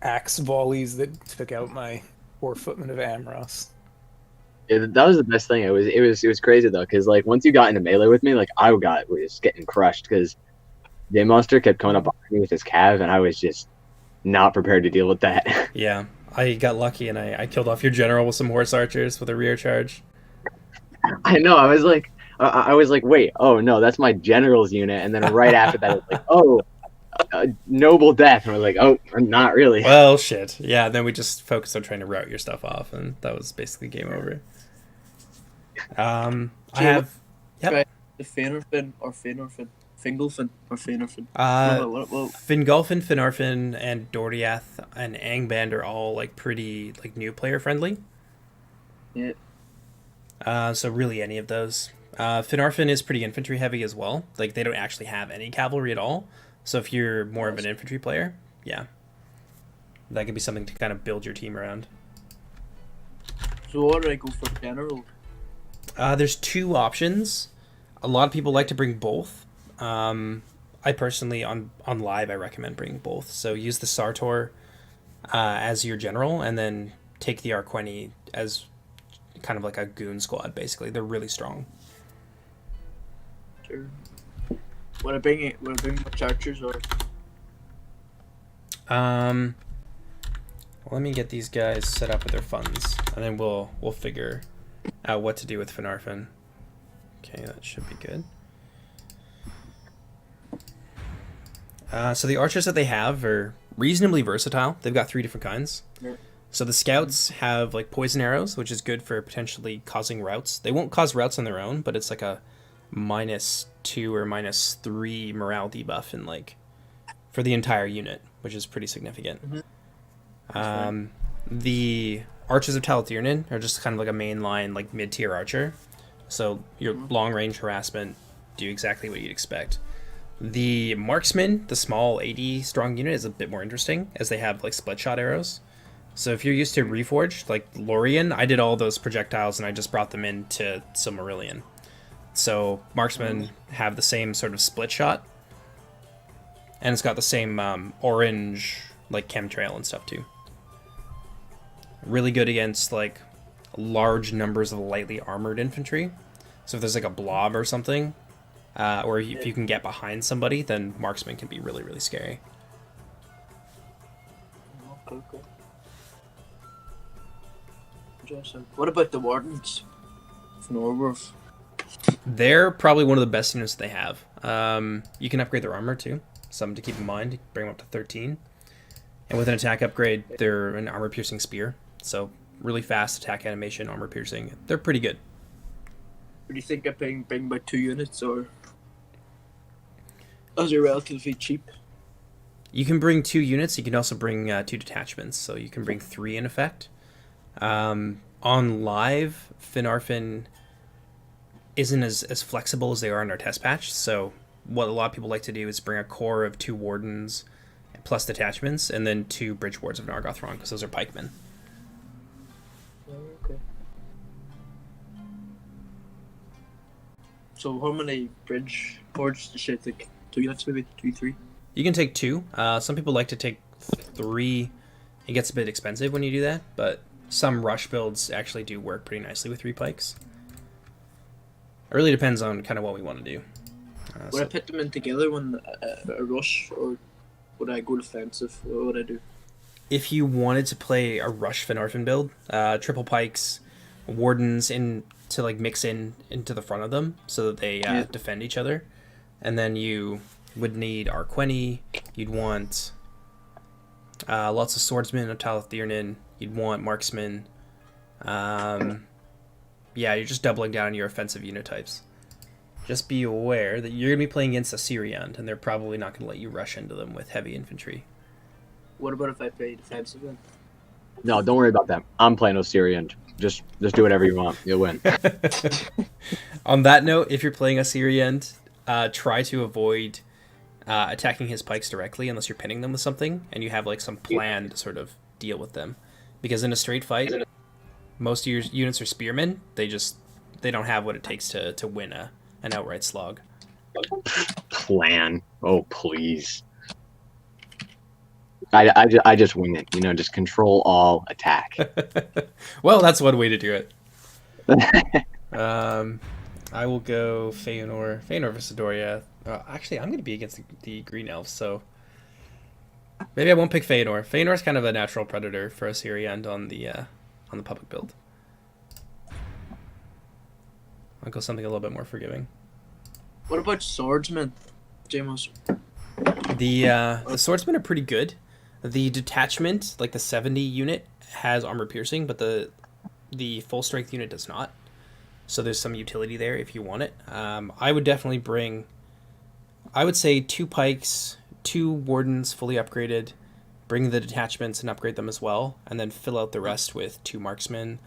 axe volleys that took out my poor footman of Amros. Yeah, that was the best thing. It was crazy though, because like once you got into melee with me, like I was getting crushed because JMonster kept coming up behind me with his cav, and I was just not prepared to deal with that. Yeah, I got lucky and I killed off your general with some horse archers with a rear charge. I know. I was like, wait, oh no, that's my general's unit, and then right after that, it was like, oh, noble death, and I was like, oh, not really. Well, shit. Yeah, then we just focused on trying to route your stuff off, and that was basically game over. I have. Yep. The Feanor or Feanor Fingolfin or Feanor Fingolfin, Finarfin, and Dordiath and Angband are all like pretty like new player friendly. Yeah. So really any of those. Finarfin is pretty infantry heavy as well. Like they don't actually have any cavalry at all. So if you're more of an infantry player, yeah, that could be something to kind of build your team around. So what do I go for general? There's 2 options. A lot of people like to bring both. I personally, on live, I recommend bringing both. So use the Sartor as your general, and then take the Arqueni as kind of like a goon squad, basically. They're really strong. Sure. When I bring my archers or... Let me get these guys set up with their funds, and then we'll figure out what to do with Finarfin. Okay, that should be good. So the archers that they have are reasonably versatile. They've got 3 different kinds. Yeah. So the scouts have like poison arrows, which is good for potentially causing routes. They won't cause routes on their own, but it's like a -2 or -3 morale debuff in like for the entire unit, which is pretty significant. Mm-hmm. The archers of Talathirnin are just kind of like a mainline like mid-tier archer. So your long-range harassment do exactly what you'd expect. The marksman, the small 80 strong unit, is a bit more interesting as they have like split shot arrows. So if you're used to Reforged, like Lorien, I did all those projectiles and I just brought them into Silmarillion. So marksmen have the same sort of split shot, and it's got the same orange like chemtrail and stuff too. Really good against like large numbers of lightly armored infantry. So if there's like a blob or something, or if you can get behind somebody, then marksman can be really, really scary. Okay. Interesting. What about the wardens from Norworth? They're probably one of the best units they have. You can upgrade their armor too. Something to keep in mind. Bring them up to 13. And with an attack upgrade, they're an armor-piercing spear. So really fast attack animation, armor-piercing. They're pretty good. Do you think I bring about 2 units, or is it relatively cheap? You can bring 2 units. You can also bring 2 detachments. So you can bring 3 in effect. On live, Finarfin isn't as flexible as they are in our test patch. So what a lot of people like to do is bring a core of 2 wardens plus detachments, and then 2 bridge wards of Nargothrond, because those are pikemen. Okay. So how many bridge boards does she take? 2 units, maybe 2, 3. You can take 2. Some people like to take 3. It gets a bit expensive when you do that, but some rush builds actually do work pretty nicely with 3 pikes. It really depends on kind of what we want to do. Would I put them in together when a rush, or would I go defensive? What would I do? If you wanted to play a rush Finarfin build, triple pikes, wardens in to like mix into the front of them so that they defend each other, and then you would need Arqueni. You'd want lots of swordsmen of Talathirnin. You'd want marksmen. Yeah, you're just doubling down on your offensive unit types. Just be aware that you're going to be playing against a Syrian, and they're probably not going to let you rush into them with heavy infantry. What about if I play defensive then? No, don't worry about that. I'm playing Osirian. Just do whatever you want. You'll win. On that note, if you're playing a Syrian, try to avoid attacking his pikes directly unless you're pinning them with something, and you have like some plan to sort of deal with them. Because in a straight fight, most of your units are spearmen. They don't have what it takes to win an outright slog. Plan. Oh, please. I just wing it. Just control all, attack. Well, that's one way to do it. I will go Feanor. Feanor versus Doria. Actually, I'm going to be against the Green Elves, so maybe I won't pick Feanor. Feanor's kind of a natural predator for Assyrian on the public build. I'll go something a little bit more forgiving. What about swordsmen, JMonster? The swordsmen are pretty good. The detachment, like the 70 unit, has armor piercing, but the full strength unit does not. So there's some utility there if you want it. I would definitely bring, I would say 2 pikes, 2 wardens fully upgraded, bring the detachments and upgrade them as well, and then fill out the rest with 2 marksmen,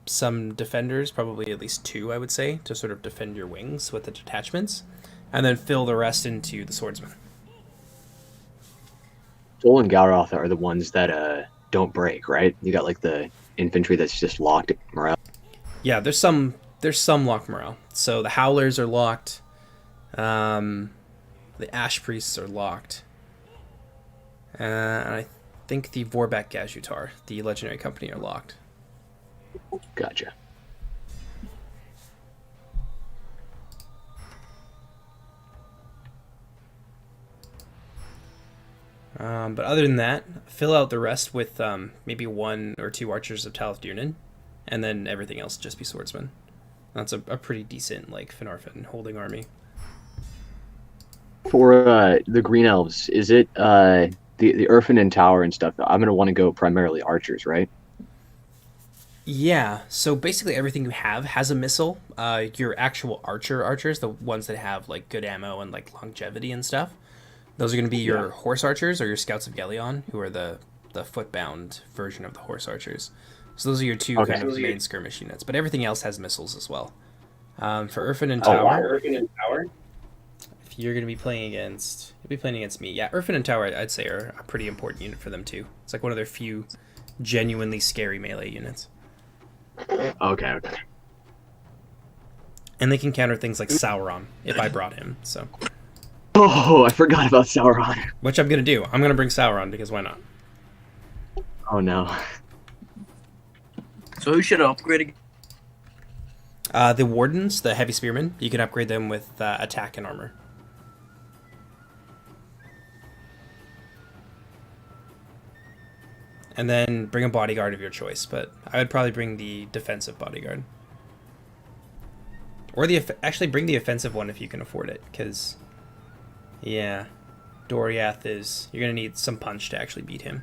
some defenders, probably at least 2, I would say, to sort of defend your wings with the detachments, and then fill the rest into the swordsmen. Joel and Galroth are the ones that don't break, right? You got like the infantry that's just locked morale. Yeah, there's some locked morale. So the Howlers are locked. The Ash Priests are locked. And I think the Vorbeck Gazutar, the Legendary Company, are locked. Gotcha. But other than that, fill out the rest with maybe 1 or 2 Archers of Talathirnin, and then everything else just be swordsmen. That's a pretty decent like Finarfin holding army. For the Green Elves, is it the Urfinen Tower and stuff? I'm gonna want to go primarily archers, right? Yeah, so basically everything you have has a missile. Your actual archers, the ones that have like good ammo and like longevity and stuff, those are going to be your horse archers or your scouts of Gelion, who are the footbound version of the horse archers. So those are your 2 kind of main skirmish units, but everything else has missiles as well. For Urfinen Tower, if you're going to be playing against, you'll be playing against me. Yeah, Urfinen Tower, I'd say, are a pretty important unit for them too. It's like one of their few genuinely scary melee units. Okay. And they can counter things like Sauron if I brought him. So. Oh, I forgot about Sauron. Which I'm going to do. I'm going to bring Sauron because why not? Oh no. So who should I upgrade again? The Wardens, the Heavy Spearmen, you can upgrade them with attack and armor. And then bring a bodyguard of your choice, but I would probably bring the defensive bodyguard. Or actually bring the offensive one if you can afford it, because, yeah. Doriath is... You're going to need some punch to actually beat him.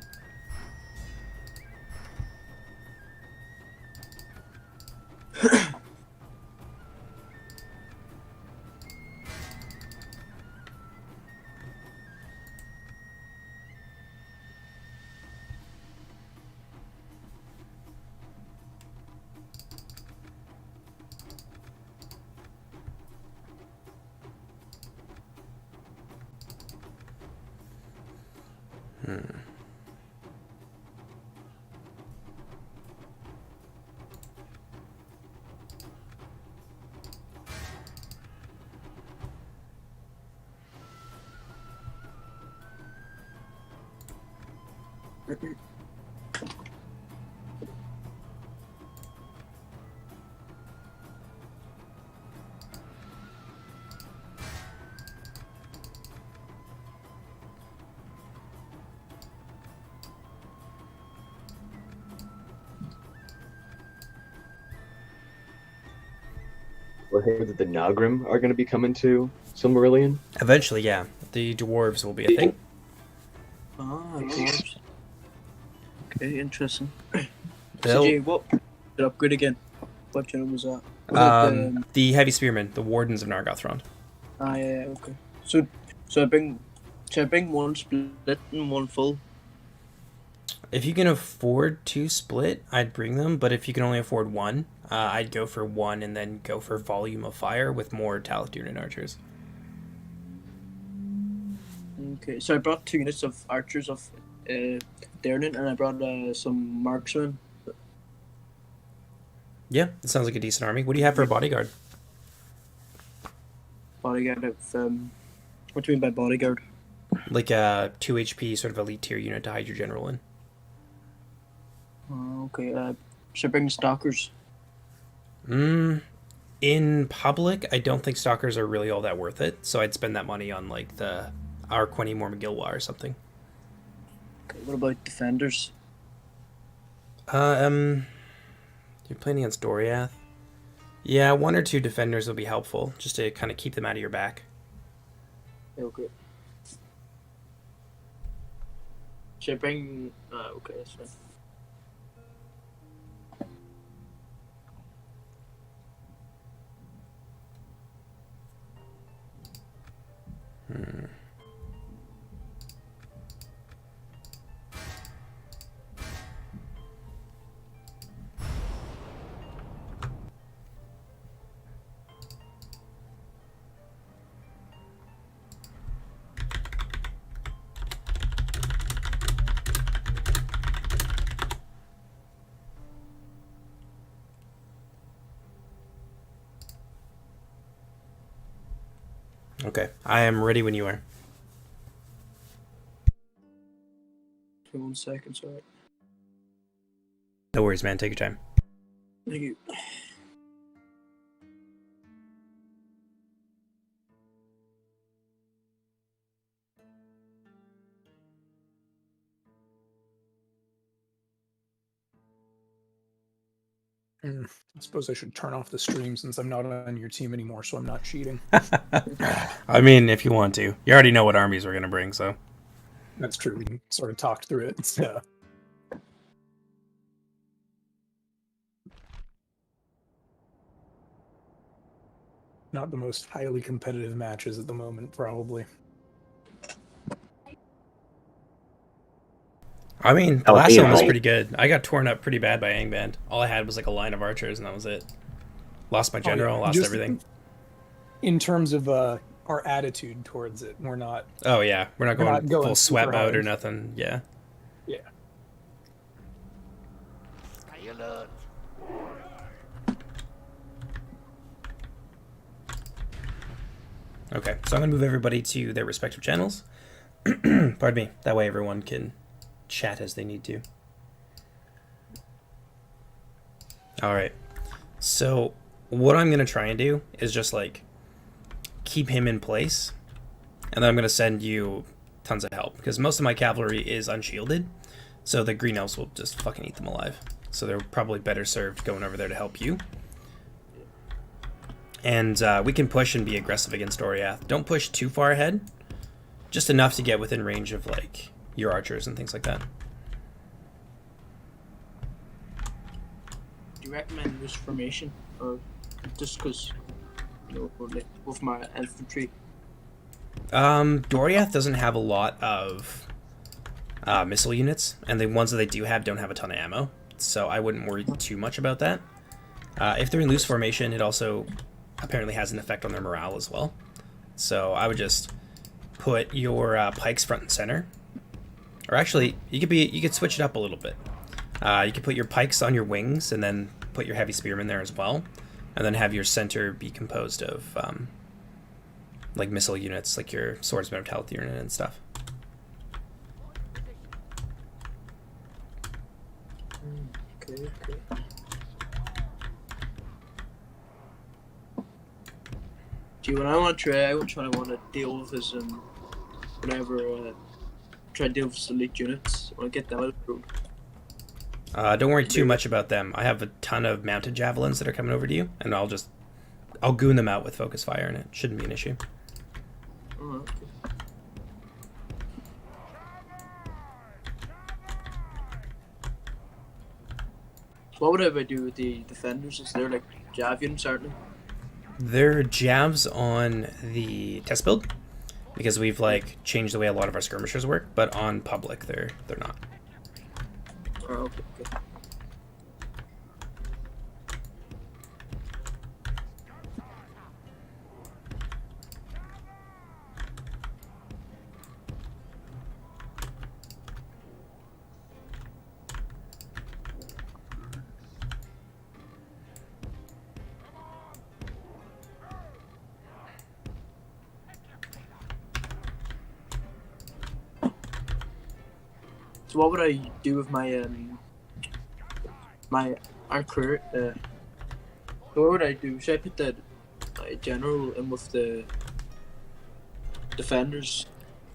We're hearing that the Nagrim are going to be coming to Silmarillion. Eventually, yeah. The dwarves will be a thing. Ah, dwarves. Okay, interesting. They'll- So, Jay, what did upgrade again? What channel was that? The heavy spearmen, the wardens of Nargothrond. Ah, yeah, okay. So I bring one split and one full. If you can afford to split, I'd bring them. But if you can only afford one, I'd go for one and then go for volume of fire with more Taladunan archers. Okay, so I brought 2 units of archers of Dernan, and I brought some marksmen. Yeah, it sounds like a decent army. What do you have for a bodyguard? Bodyguard of what do you mean by bodyguard? Like a 2 HP sort of elite tier unit to hide your general in. Okay, should I bring stalkers? In public, I don't think stalkers are really all that worth it, so I'd spend that money on like the Arqueni Mormagilwa or something. Okay, what about defenders? You're playing against Doriath. Yeah, 1 or 2 defenders will be helpful, just to kind of keep them out of your back. Okay. Should I bring? Okay, that's fine. Okay, I am ready when you are. Give me 1 second, sorry. No worries, man. Take your time. Thank you. I suppose I should turn off the stream since I'm not on your team anymore, so I'm not cheating. I mean, if you want to. You already know what armies we're going to bring, so. That's true. We sort of talked through it. So. Not the most highly competitive matches at the moment, probably. I mean, the Oh, last one was Feanor. pretty good. I got torn up pretty bad by Angband. All I had was like a line of archers, and that was it. Lost my general, lost Just everything. In terms of our attitude towards it, we're not. Oh, yeah. We're not going going full sweat super mode or hard. nothing. Yeah. Yeah. Stay alert. Okay, so I'm going to move everybody to their respective channels. Pardon me. That way everyone can chat as they need to. Alright. So, what I'm going to try and do is just, like, keep him in place. And then I'm going to send you tons of help. Because most of my cavalry is unshielded. So the green elves will just fucking eat them alive. So they're probably better served going over there to help you. And we can push and be aggressive against Doriath. Don't push too far ahead. just enough to get within range of like your archers and things like that. Do you recommend this formation, or just because, like with my infantry? Doriath doesn't have a lot of missile units, and the ones that they do have don't have a ton of ammo, so I wouldn't worry too much about that. If they're in loose formation, it also apparently has an effect on their morale as well. So I would just put your pikes front and center, or actually you could switch it up a little bit. You could put your pikes on your wings, and then put your heavy spearmen there as well, and then have your center be composed of like missile units, like your swordsman of Talith unit and stuff. Okay. See, when I want to try, I want to deal with is whenever try to deal with elite units. I want to get them out of the road. Don't worry too much about them. I have a ton of mounted javelins that are coming over to you, and I'll goon them out with focus fire, and it shouldn't be an issue. Okay. What would I do with the defenders? Is there like jav units, aren't they? They're javs on the test build, because we've like changed the way a lot of our skirmishers work, but on public they're not. Oh, okay. So what would I do with my my archer? What would I do? Should I put the general in with the defenders?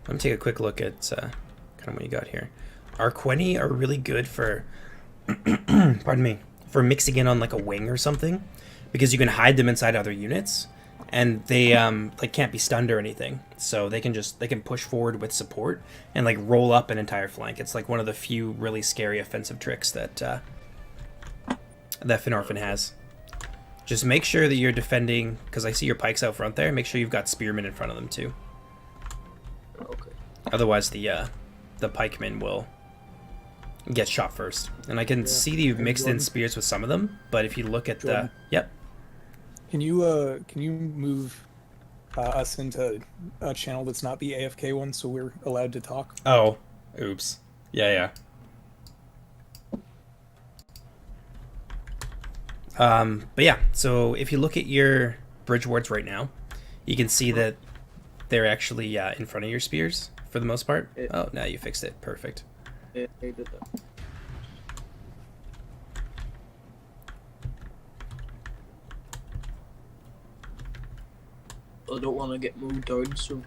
Let me take a quick look at kind of what you got here. Arqueni are really good for, pardon me, for mixing in on like a wing or something, because you can hide them inside other units, and they like can't be stunned or anything, so they can push forward with support and like roll up an entire flank. It's like one of the few really scary offensive tricks that that Feanor has. Just make sure that you're defending, because I see your pikes out front there. Make sure you've got spearmen in front of them too. Okay. Otherwise, the pikemen will get shot first. And I can see that you've mixed in spears with some of them, but if you look at Jordan. Yep. Can you move us into a channel that's not the AFK one, so we're allowed to talk? Oh, oops. Yeah. But yeah, so if you look at your bridge wards right now, you can see that they're actually in front of your spears for the most part. Oh, now you fixed it. Perfect. Yeah, I did that. I don't want to get moved down, so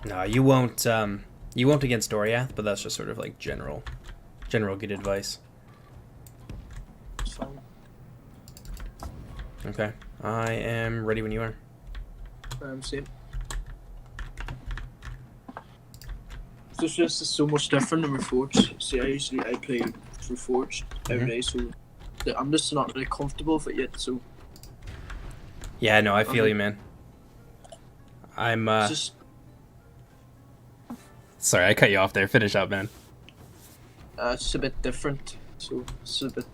No, you won't. You won't against Doriath, but that's just sort of like general good advice. it's fine. Okay, I am ready when you are. Same. It's just so much different than Reforged. See, I play Reforged every day, so I'm just not really comfortable with it yet. So Yeah, no, I feel you, man. I'm. it's just Sorry, I cut you off there. Finish up, man. it's a bit different. So it's a bit.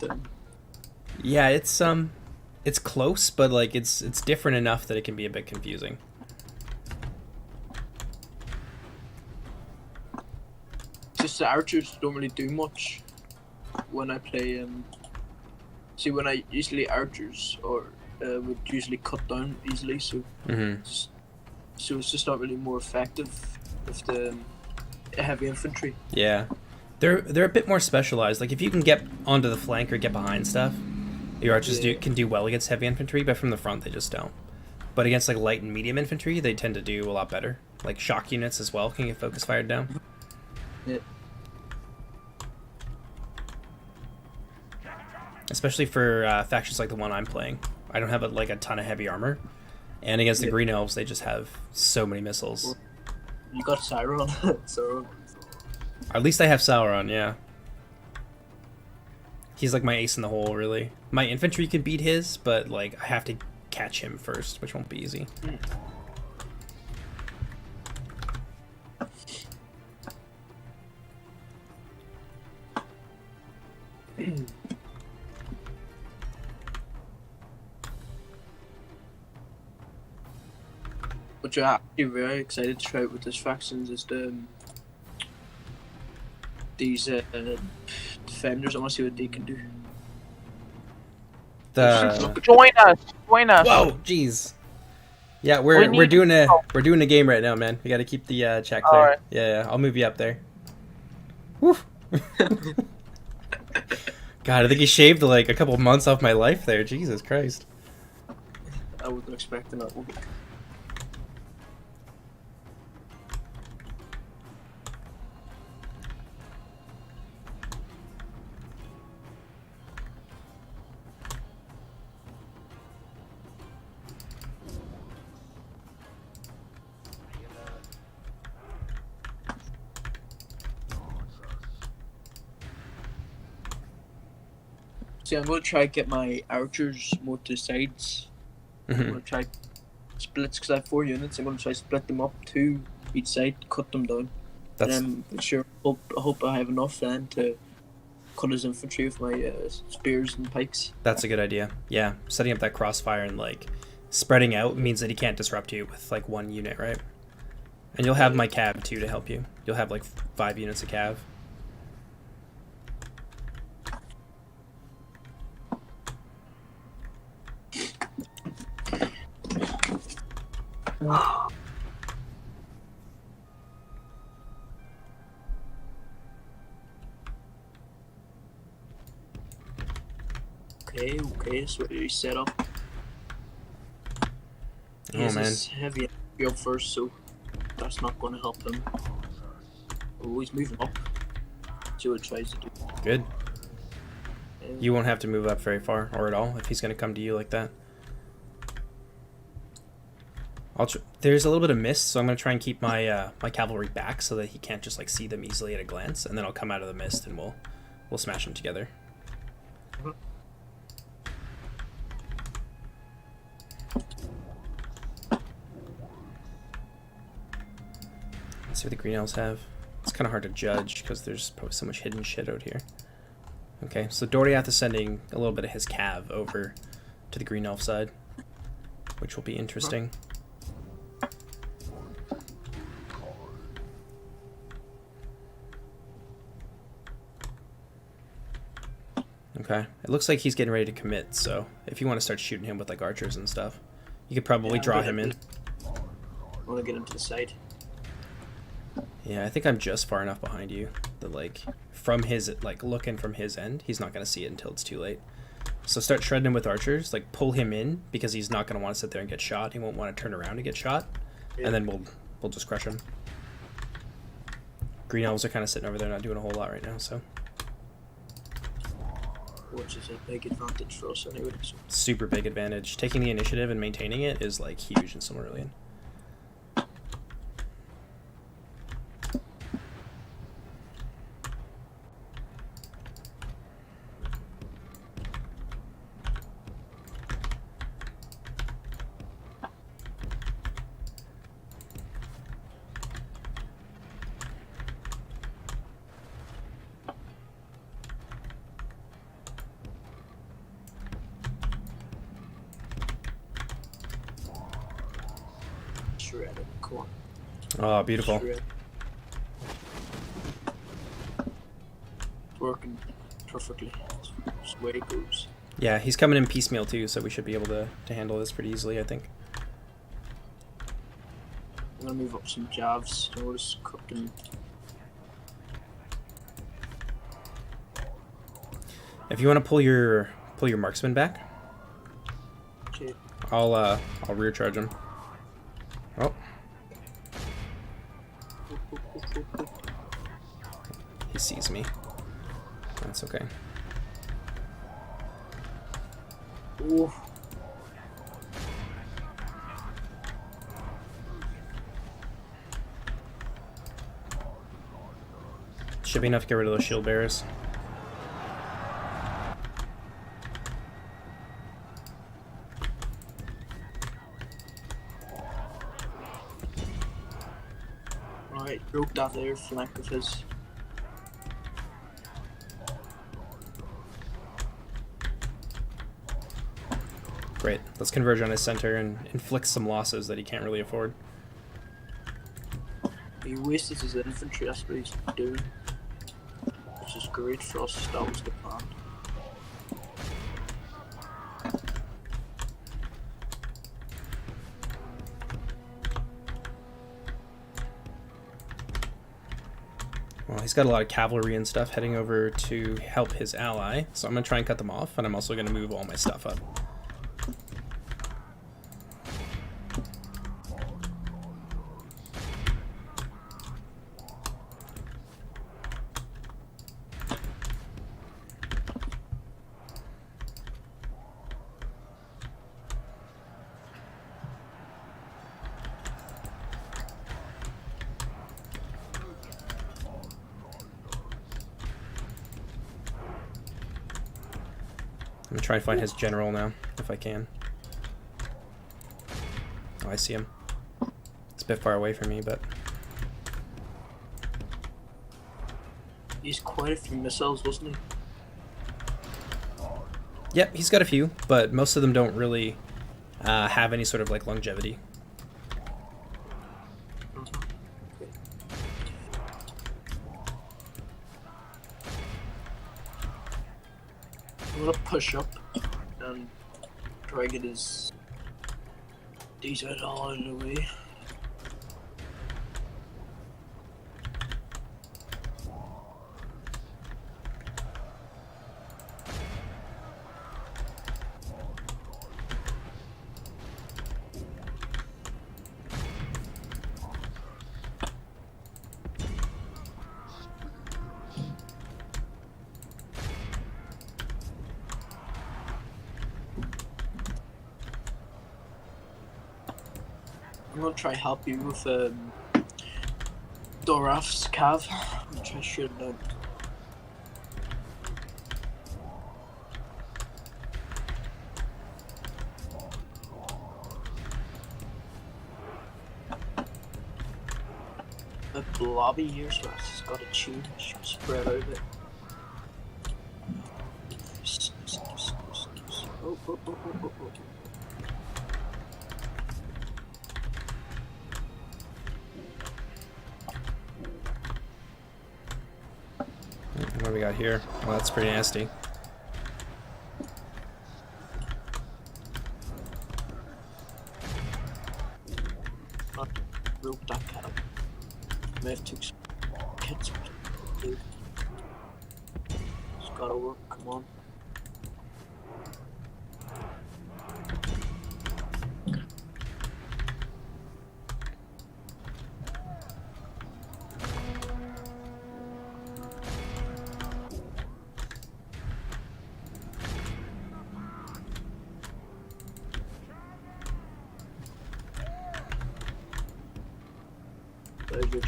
Yeah, it's close, but like it's different enough that it can be a bit confusing. Just the archers don't really do much when I play. See, when I usually archers or would usually cut down easily, so so it's just not really more effective with the heavy infantry. Yeah, they're a bit more specialized. Like if you can get onto the flank or get behind stuff, your archers can do well against heavy infantry, but from the front they just don't. But against like light and medium infantry, they tend to do a lot better. Like shock units as well can get focus fired down. Yeah. Especially for factions like the one I'm playing. I don't have a ton of heavy armor, and against the green elves, they just have so many missiles. You got Sauron, so At least I have Sauron, yeah. He's like my ace in the hole, really. My infantry could beat his, but like I have to catch him first, which won't be easy. what you're actually very excited to try out with this factions is these defenders. I want to see what they can do. Join us. Join us. Whoa, jeez. Yeah, we're doing a game right now, man. We got to keep the chat clear. Alright. Yeah, I'll move you up there. Woo. God, I think he shaved like a couple months off my life there. Jesus Christ. I wasn't expecting that one. See, I'm going to try to get my archers more to the sides. I'm going to try splits because I have 4 units. I'm going to try to split them up 2 each side, cut them down. That's And I'm sure, I hope I have enough then to cut his infantry with my spears and pikes. that's a good idea. Yeah, setting up that crossfire and like spreading out means that he can't disrupt you with like 1 unit, right? And you'll have my cav too to help you. You'll have like 5 units of cav. Okay, so we set up. Oh, He has man. his heavy up first, so that's not going to help him. Oh, he's moving up. See what he tries to do. Good. And You won't have to move up very far or at all if he's going to come to you like that. There's a little bit of mist, so I'm going to try and keep my my cavalry back so that he can't just like see them easily at a glance, and then I'll come out of the mist and we'll smash them together. Let's see what the green elves have. It's kind of hard to judge because there's probably so much hidden shit out here. Okay, so Doriath is sending a little bit of his cav over to the green elf side, which will be interesting. Okay, it looks like he's getting ready to commit, so if you want to start shooting him with like archers and stuff, you could probably draw him in. I want to get him to the side. Yeah, I think I'm just far enough behind you that like from his like looking from his end, he's not gonna see it until it's too late. So start shredding him with archers, like pull him in because he's not gonna want to sit there and get shot. He won't want to turn around to get shot, and then we'll just crush him. Green elves are kind of sitting over there, not doing a whole lot right now, so Which is a big advantage for us anyway. So. super big advantage. Taking the initiative and maintaining it is like huge in Silmarillion. Shredded, cool. Oh, beautiful. Shredded. Working perfectly. Just the way it goes. Yeah, he's coming in piecemeal too, so we should be able to handle this pretty easily, I think. I'm gonna move up some jabs. I was cooking. If you want to pull your marksman back, Okay. I'll rear charge him. Oh, he sees me. That's okay. Ooh. Should be enough to get rid of those shield bearers. Right, broke that there flank of his. Great. Let's converge on his center and inflict some losses that he can't really afford. He wasted his infantry, that's what he's doing. Which is great for us, that was the plan. Well, he's got a lot of cavalry and stuff heading over to help his ally, so I'm going to try and cut them off, and I'm also going to move all my stuff up. I'm gonna try and find his general now, if I can. Oh, I see him. It's a bit far away from me, but... He's quite a few missiles, wasn't he? Yep, he's got a few, but most of them don't really have any sort of like longevity. I'm gonna push up and try to get his these out all out of the way. I'm gonna try help you with Doraf's cav. I'm gonna try shoot him down. The blobby here, so it's got a tune. Should spread out a bit. Oh. What do we got here? Well, that's pretty nasty. Rope that cat. May have took some kits. Dude. It's gotta work, come on. There's your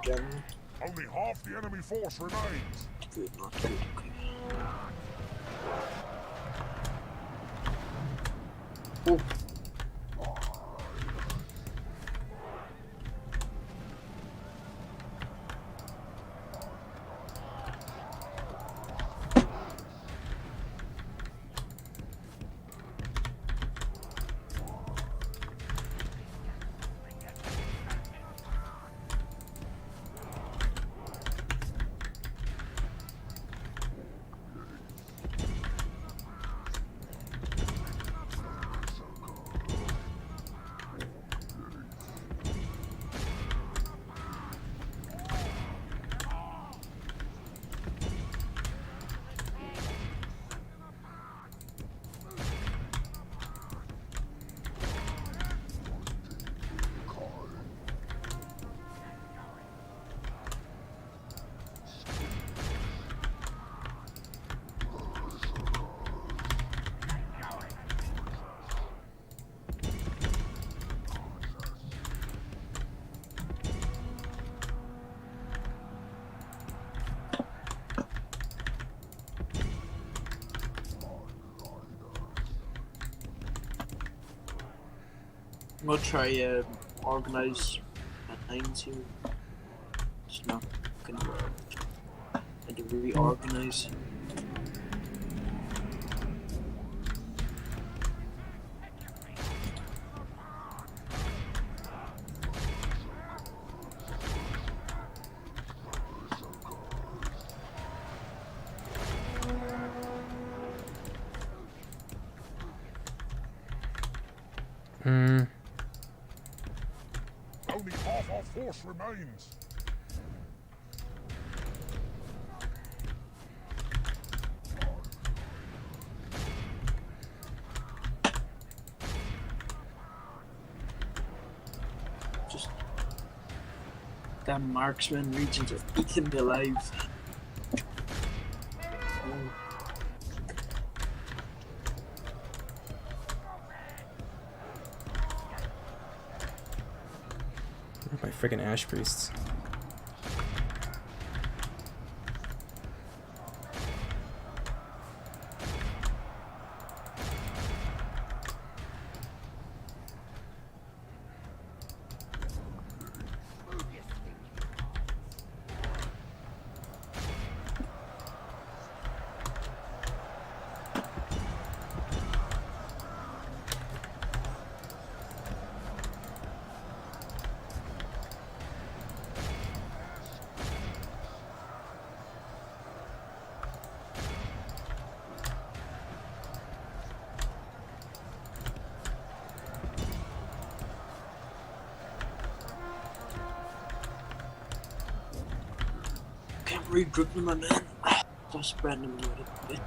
general. Only half the enemy force remains. Good, not good, okay. Oh. I'm gonna try organize at 9s here. It's not gonna work. I had to reorganize. Only half our force remains. Just damn marksman regions are eaten alive. My friggin' ash priests. Can't regroup them, my man. Just spreading them a little bit.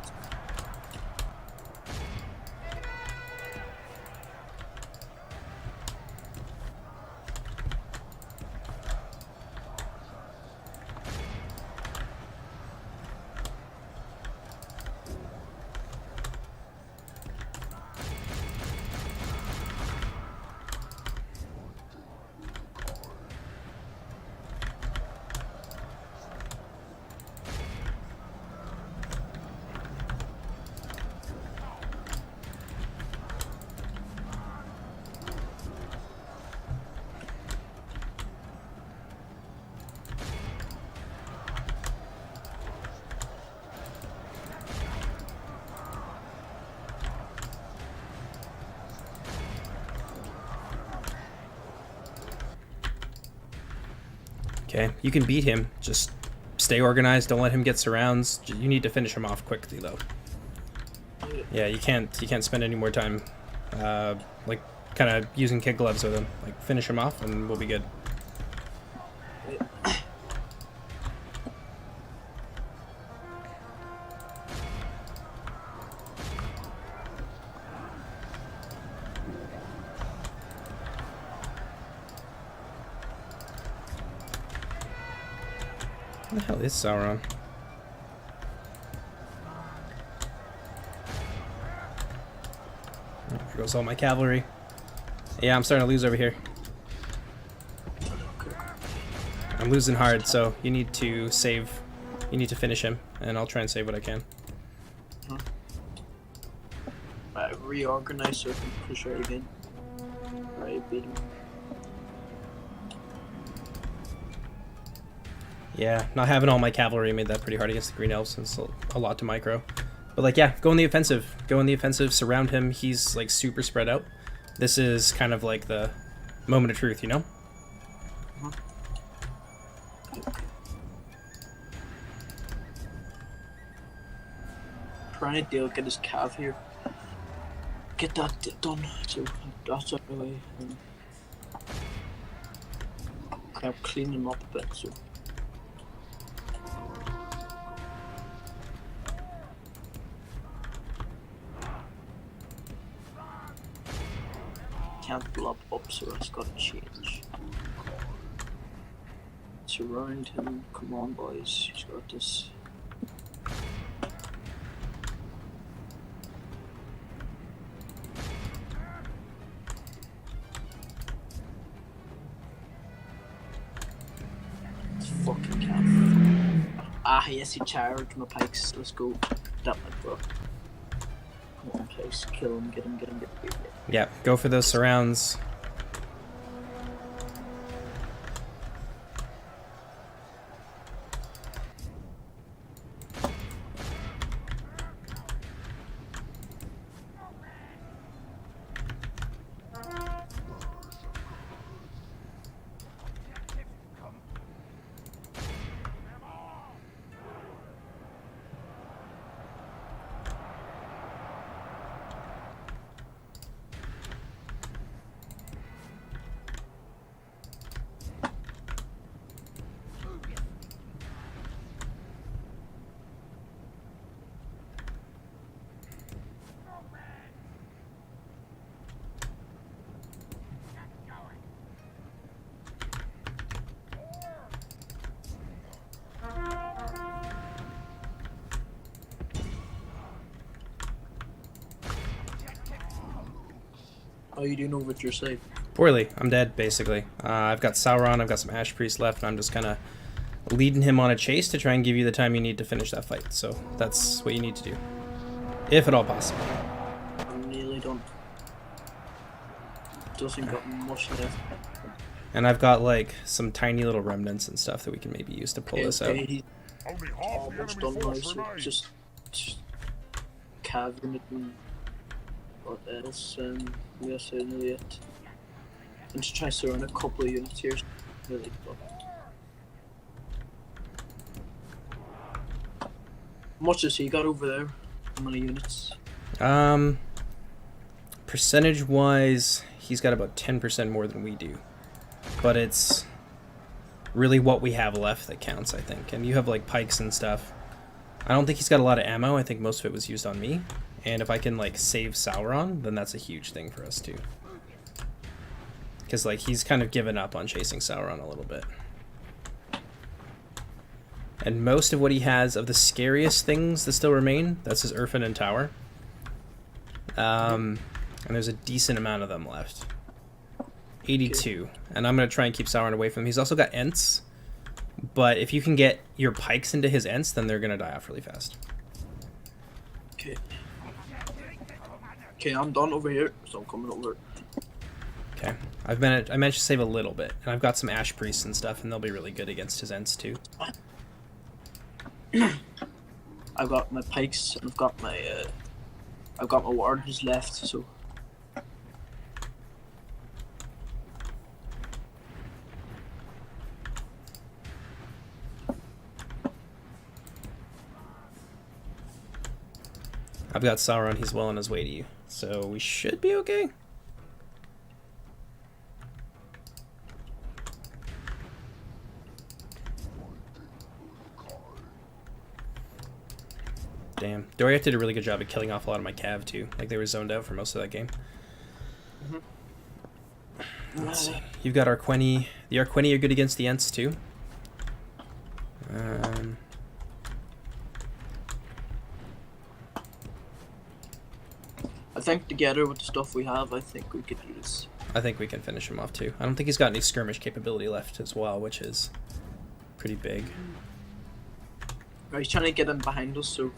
Okay, you can beat him. Just stay organized. Don't let him get surrounds. You need to finish him off quickly, though. Yeah, you can't spend any more time, like, kind of using kid gloves with him. Like, finish him off, and we'll be good. Where the hell is Sauron? There goes all my cavalry. Yeah, I'm starting to lose over here. I'm losing hard, so you need to save. You need to finish him, and I'll try and save what I can. Reorganize so I can push out again. Right, beat him. Yeah, not having all my cavalry made that pretty hard against the Green Elves, and it's a lot to micro. But like, yeah, go in the offensive. Go in the offensive, surround him. He's like super spread out. This is kind of like the moment of truth, you know? Trying to get his cav here. Get that done. So that's out of the way. Okay, I'm cleaning him up a bit. So. Can't blob up, so that's got to change. Surround him. Come on, boys. He's got this. Fucking cat. Ah, yes, he charged my pikes. Let's go. That my bro. Come on, please. Kill him, get him, get him, get him. Yeah, go for those surrounds. How are you doing over at your side? Poorly. I'm dead, basically. I've got Sauron, I've got some Ash Priest left, and I'm just kind of leading him on a chase to try and give you the time you need to finish that fight. So that's what you need to do. If at all possible. I'm nearly done. Doesn't got much left. And I've got, like, some tiny little remnants and stuff that we can maybe use to pull this out. He's Only half the almost enemy done now, force so remains. just cavern it and what else we are saying yet. And just try to surround a couple of units here. Really fun. How much has he got over there? How many units? Percentage-wise, he's got about 10% more than we do. But it's really what we have left that counts, I think. And you have, like, pikes and stuff. I don't think he's got a lot of ammo. I think most of it was used on me. And if I can, like, save Sauron, then that's a huge thing for us, too. Because, like, he's kind of given up on chasing Sauron a little bit. And most of what he has of the scariest things that still remain, that's his Urfinen Tower. And there's a decent amount of them left. 82. And I'm going to try and keep Sauron away from him. He's also got Ents. But if you can get your pikes into his Ents, then they're going to die off really fast. Okay. Okay, I'm done over here, so I'm coming over. Okay. I managed to save a little bit. And I've got some Ash Priests and stuff, and they'll be really good against his Ents too. I've got my pikes and I've got my wardens left, so I've got Sauron, he's well on his way to you. So we should be okay. Damn. Doriath did a really good job of killing off a lot of my cav too. Like they were zoned out for most of that game. Let's see. You've got Arqueni. The Arqueni are good against the Ents too. I think together with the stuff we have, I think we could do this. I think we can finish him off too. I don't think he's got any skirmish capability left as well, which is pretty big. Right, he's trying to get in behind us, so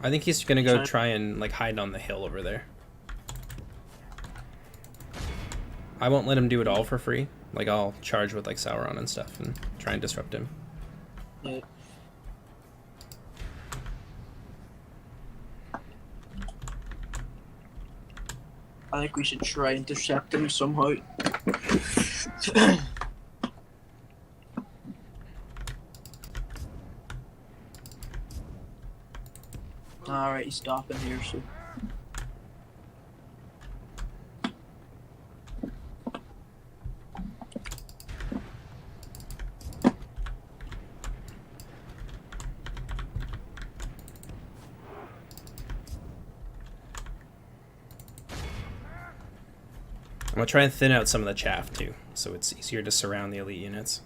I think he's gonna go try and like hide on the hill over there. I won't let him do it all for free. Like I'll charge with like Sauron and stuff and try and disrupt him. yeah. I think we should try and intercept him somehow. Alright, he's stopping here, so. I'm gonna try and thin out some of the chaff too, so it's easier to surround the elite units.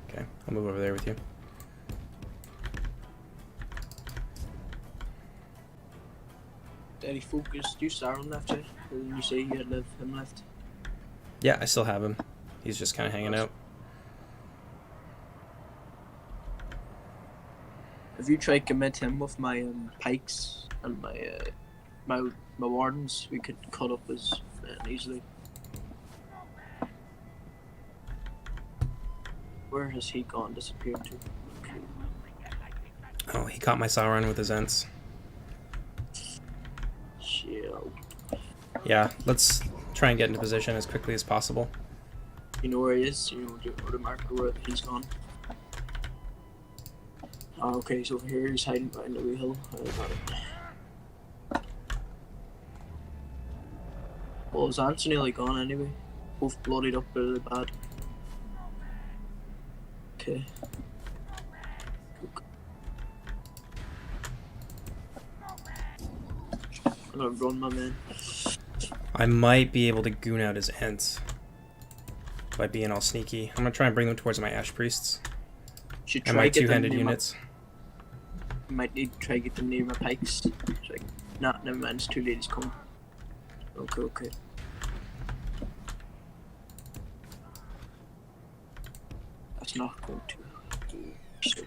Okay, I'll move over there with you. Daddy focused. You Sauron left, yeah? Or did you say you had him left? Yeah, I still have him. He's just kind of hanging out. If you try to commit him with my pikes and my wardens, we could cut up his easily. Where has he gone? Disappeared to? Okay. Oh, he caught my Sauron with his Ents. Chill. Yeah, let's try and get into position as quickly as possible. You know where he is? You know the marker where he's gone? Oh, okay, he's over here. He's hiding behind the wee hill. I got it. Well, his ants are nearly gone anyway. Both bloodied up really bad. Okay. I'm gonna run, my man. I might be able to goon out his Ents by being all sneaky. I'm gonna try and bring them towards my Ash Priests Should and try my to get them two-handed near units. Might need to try to get them near my pikes. It's like, nah, never mind, it's too late, he's coming. Okay. That's not going to. So,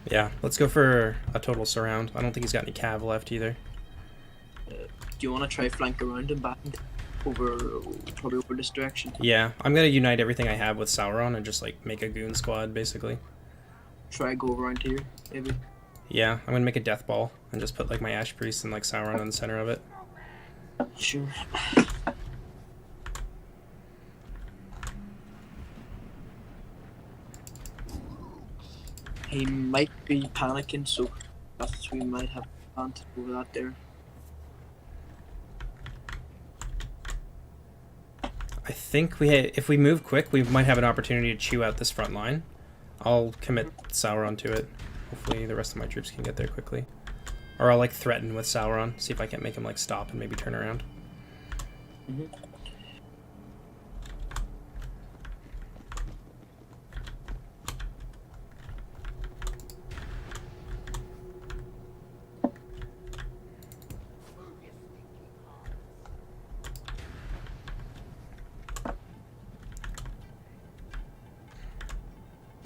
Yeah, let's go for a total surround. I don't think he's got any cav left either. do you want to try flank around and back probably over this direction? Yeah, I'm gonna unite everything I have with Sauron and just like make a goon squad basically. Try go around here, maybe. Yeah, I'm gonna make a death ball and just put like my Ash Priest and like Sauron in the center of it. Sure. He might be panicking, so that's we might have advantage over that there. I think if we move quick, we might have an opportunity to chew out this front line. I'll commit Sauron to it. Hopefully the rest of my troops can get there quickly. Or I'll like threaten with Sauron, see if I can't make him like stop and maybe turn around.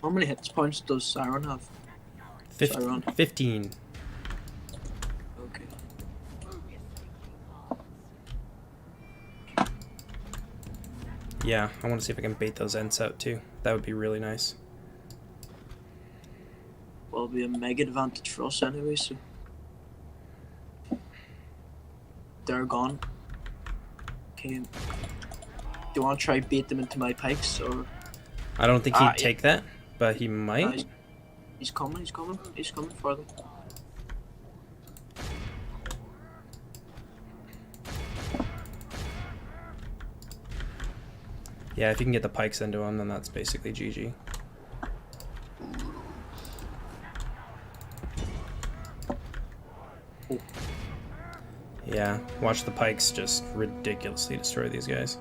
How many hit points does Sauron have? 15. Okay. Yeah, I want to see if I can bait those Ents out too. That would be really nice. Well, it'll be a mega advantage for us anyway, so. They're gone. Okay. Do you want to try bait them into my pikes, or? I don't think he'd take that, but he might. He's coming for them. Yeah, if you can get the pikes into him, then that's basically GG. Yeah, watch the pikes just ridiculously destroy these guys.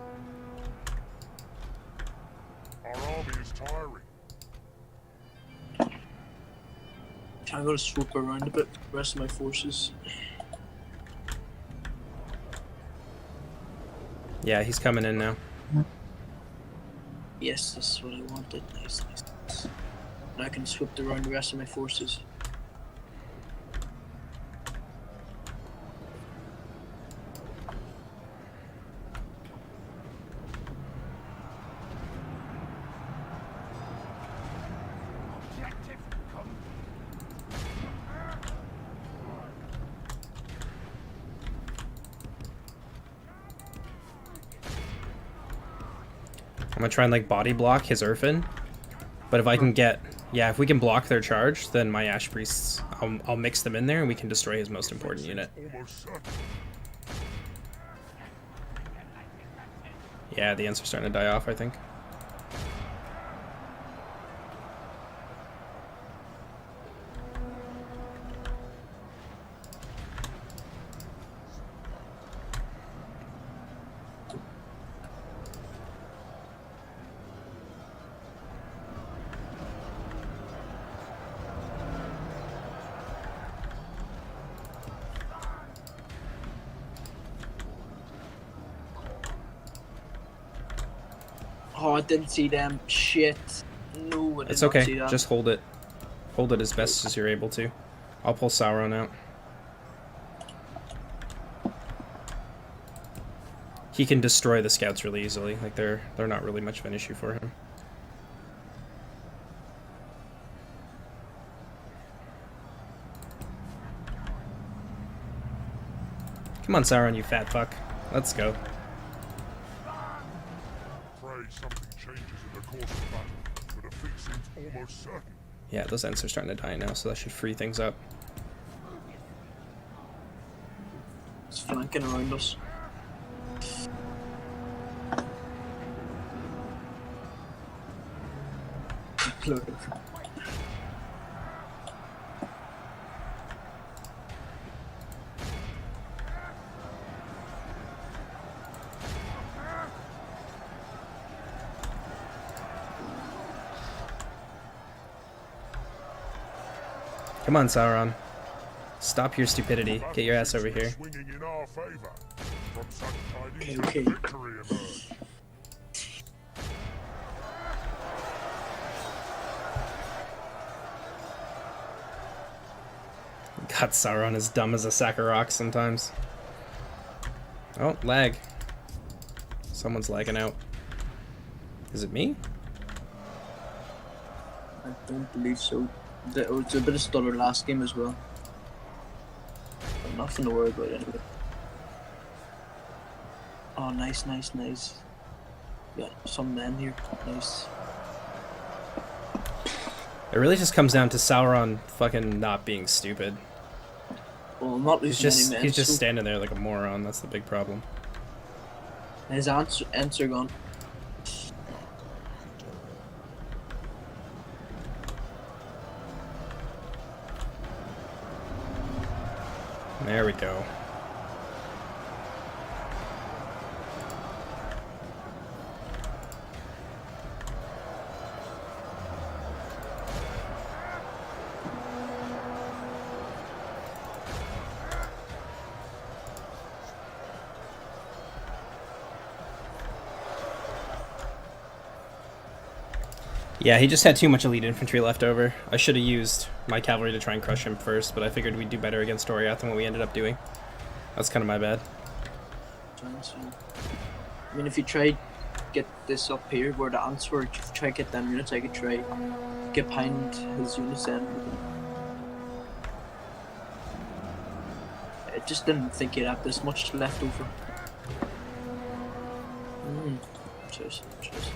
Our army is tiring. I'm gonna swoop around a bit, the rest of my forces. Yeah, he's coming in now. Yes, this is what I wanted. Nice. Now I can swoop around the rest of my forces. I'm gonna try and like body block his Urfin, but if I can get, if we can block their charge, then my Ash Priests, I'll mix them in there and we can destroy his most important unit. Yeah, the Ents are starting to die off, I think. Oh, I didn't see them. Shit. No, I did It's not see okay, that. just hold it. Hold it as best as you're able to. I'll pull Sauron out. He can destroy the scouts really easily. Like they're not really much of an issue for him. Come on, Sauron, you fat fuck. Let's go. Something changes in the course of battle, but defeat seems almost certain. Yeah, those Ents are starting to die now, so that should free things up. It's flanking around us. Look. Come on, Sauron. Stop your stupidity. Get your ass over here. Okay. God, Sauron is dumb as a sack of rocks sometimes. Oh, lag. Someone's lagging out. Is it me? I don't believe so. There was a bit of stutter last game as well. But nothing to worry about anyway. Oh, nice, nice, nice. Got some men here. Nice. It really just comes down to Sauron fucking not being stupid. Well, I'm not losing any men. He's just so standing there like a moron. That's the big problem. his ants are gone. There we go. Yeah, he just had too much elite infantry left over. I should have used my cavalry to try and crush him first, but I figured we'd do better against Doriath than what we ended up doing. That's kind of my bad. I mean, if you try get this up here where the ants were, if you try get them units, I could try get behind his units then. I just didn't think he'd have this much left over. Cheers, cheers.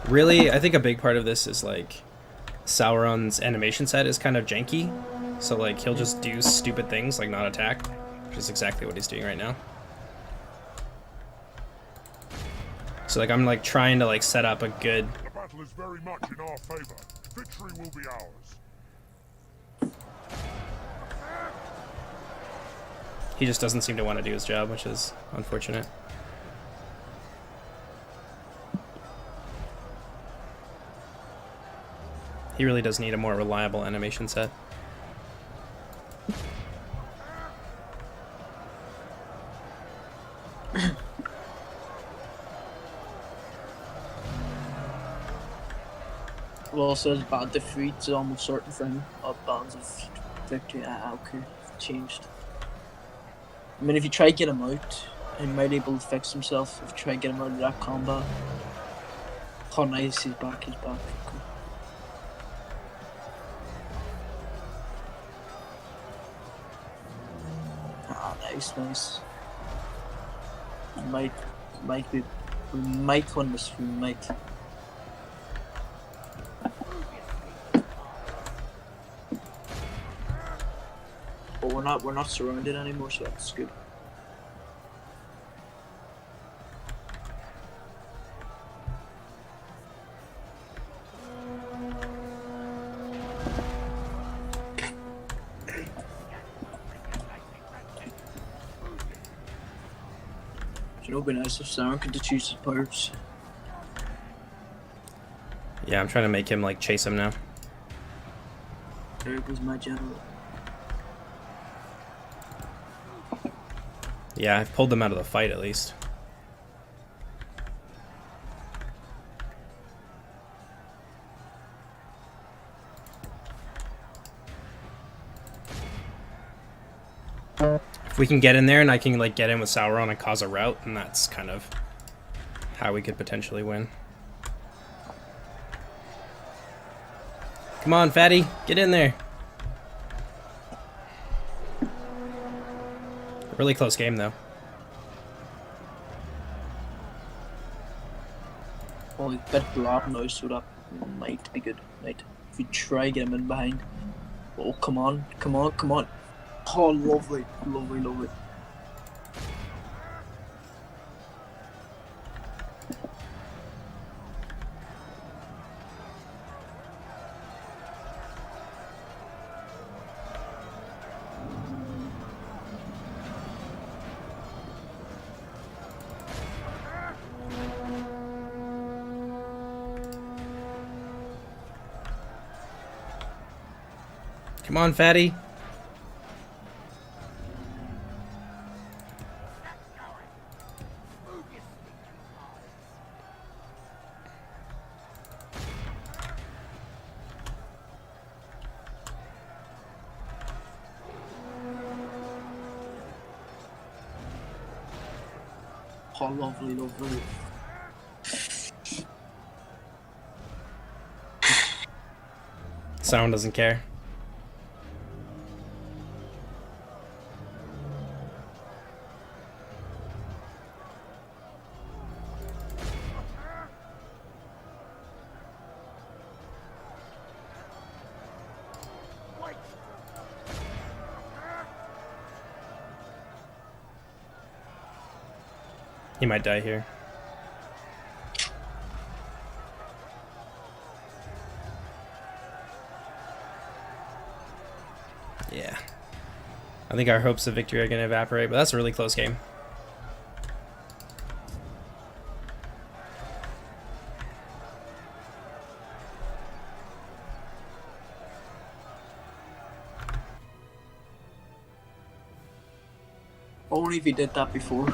Really, I think a big part of this is like Sauron's animation set is kind of janky, so like he'll just do stupid things like not attack, which is exactly what he's doing right now. So like I'm like trying to like set up a good. The battle is very much in our favor. Victory will be ours. He just doesn't seem to want to do his job, which is unfortunate. He really does need a more reliable animation set. Well, says bad defeat is almost certain for him. Up bands of victory. Okay, changed. I mean, if you try to get him out, he might be able to fix himself. If you try to get him out of that combat. Oh, nice, he's back, he's back. Okay. Ah, nice, nice. We might win this, we might. But we're not surrounded anymore, so that's good. You know, it'd be nice if Sauron could choose his powers. Yeah, I'm trying to make him like chase him now. There goes my general. Yeah, I've pulled them out of the fight at least. If we can get in there and I can like get in with Sauron and cause a rout, and that's kind of how we could potentially win. Come on, fatty, get in there. Really close game though. Well, he's a bit blocked now, so that might be good. Might. If you try get him in behind. Oh, come on, come on, come on. Oh, lovely, lovely, lovely. Come on, fatty. Oh, lovely, lovely. Sauron doesn't care. He might die here. Yeah. I think our hopes of victory are going to evaporate, but that's a really close game. Only if he did that before.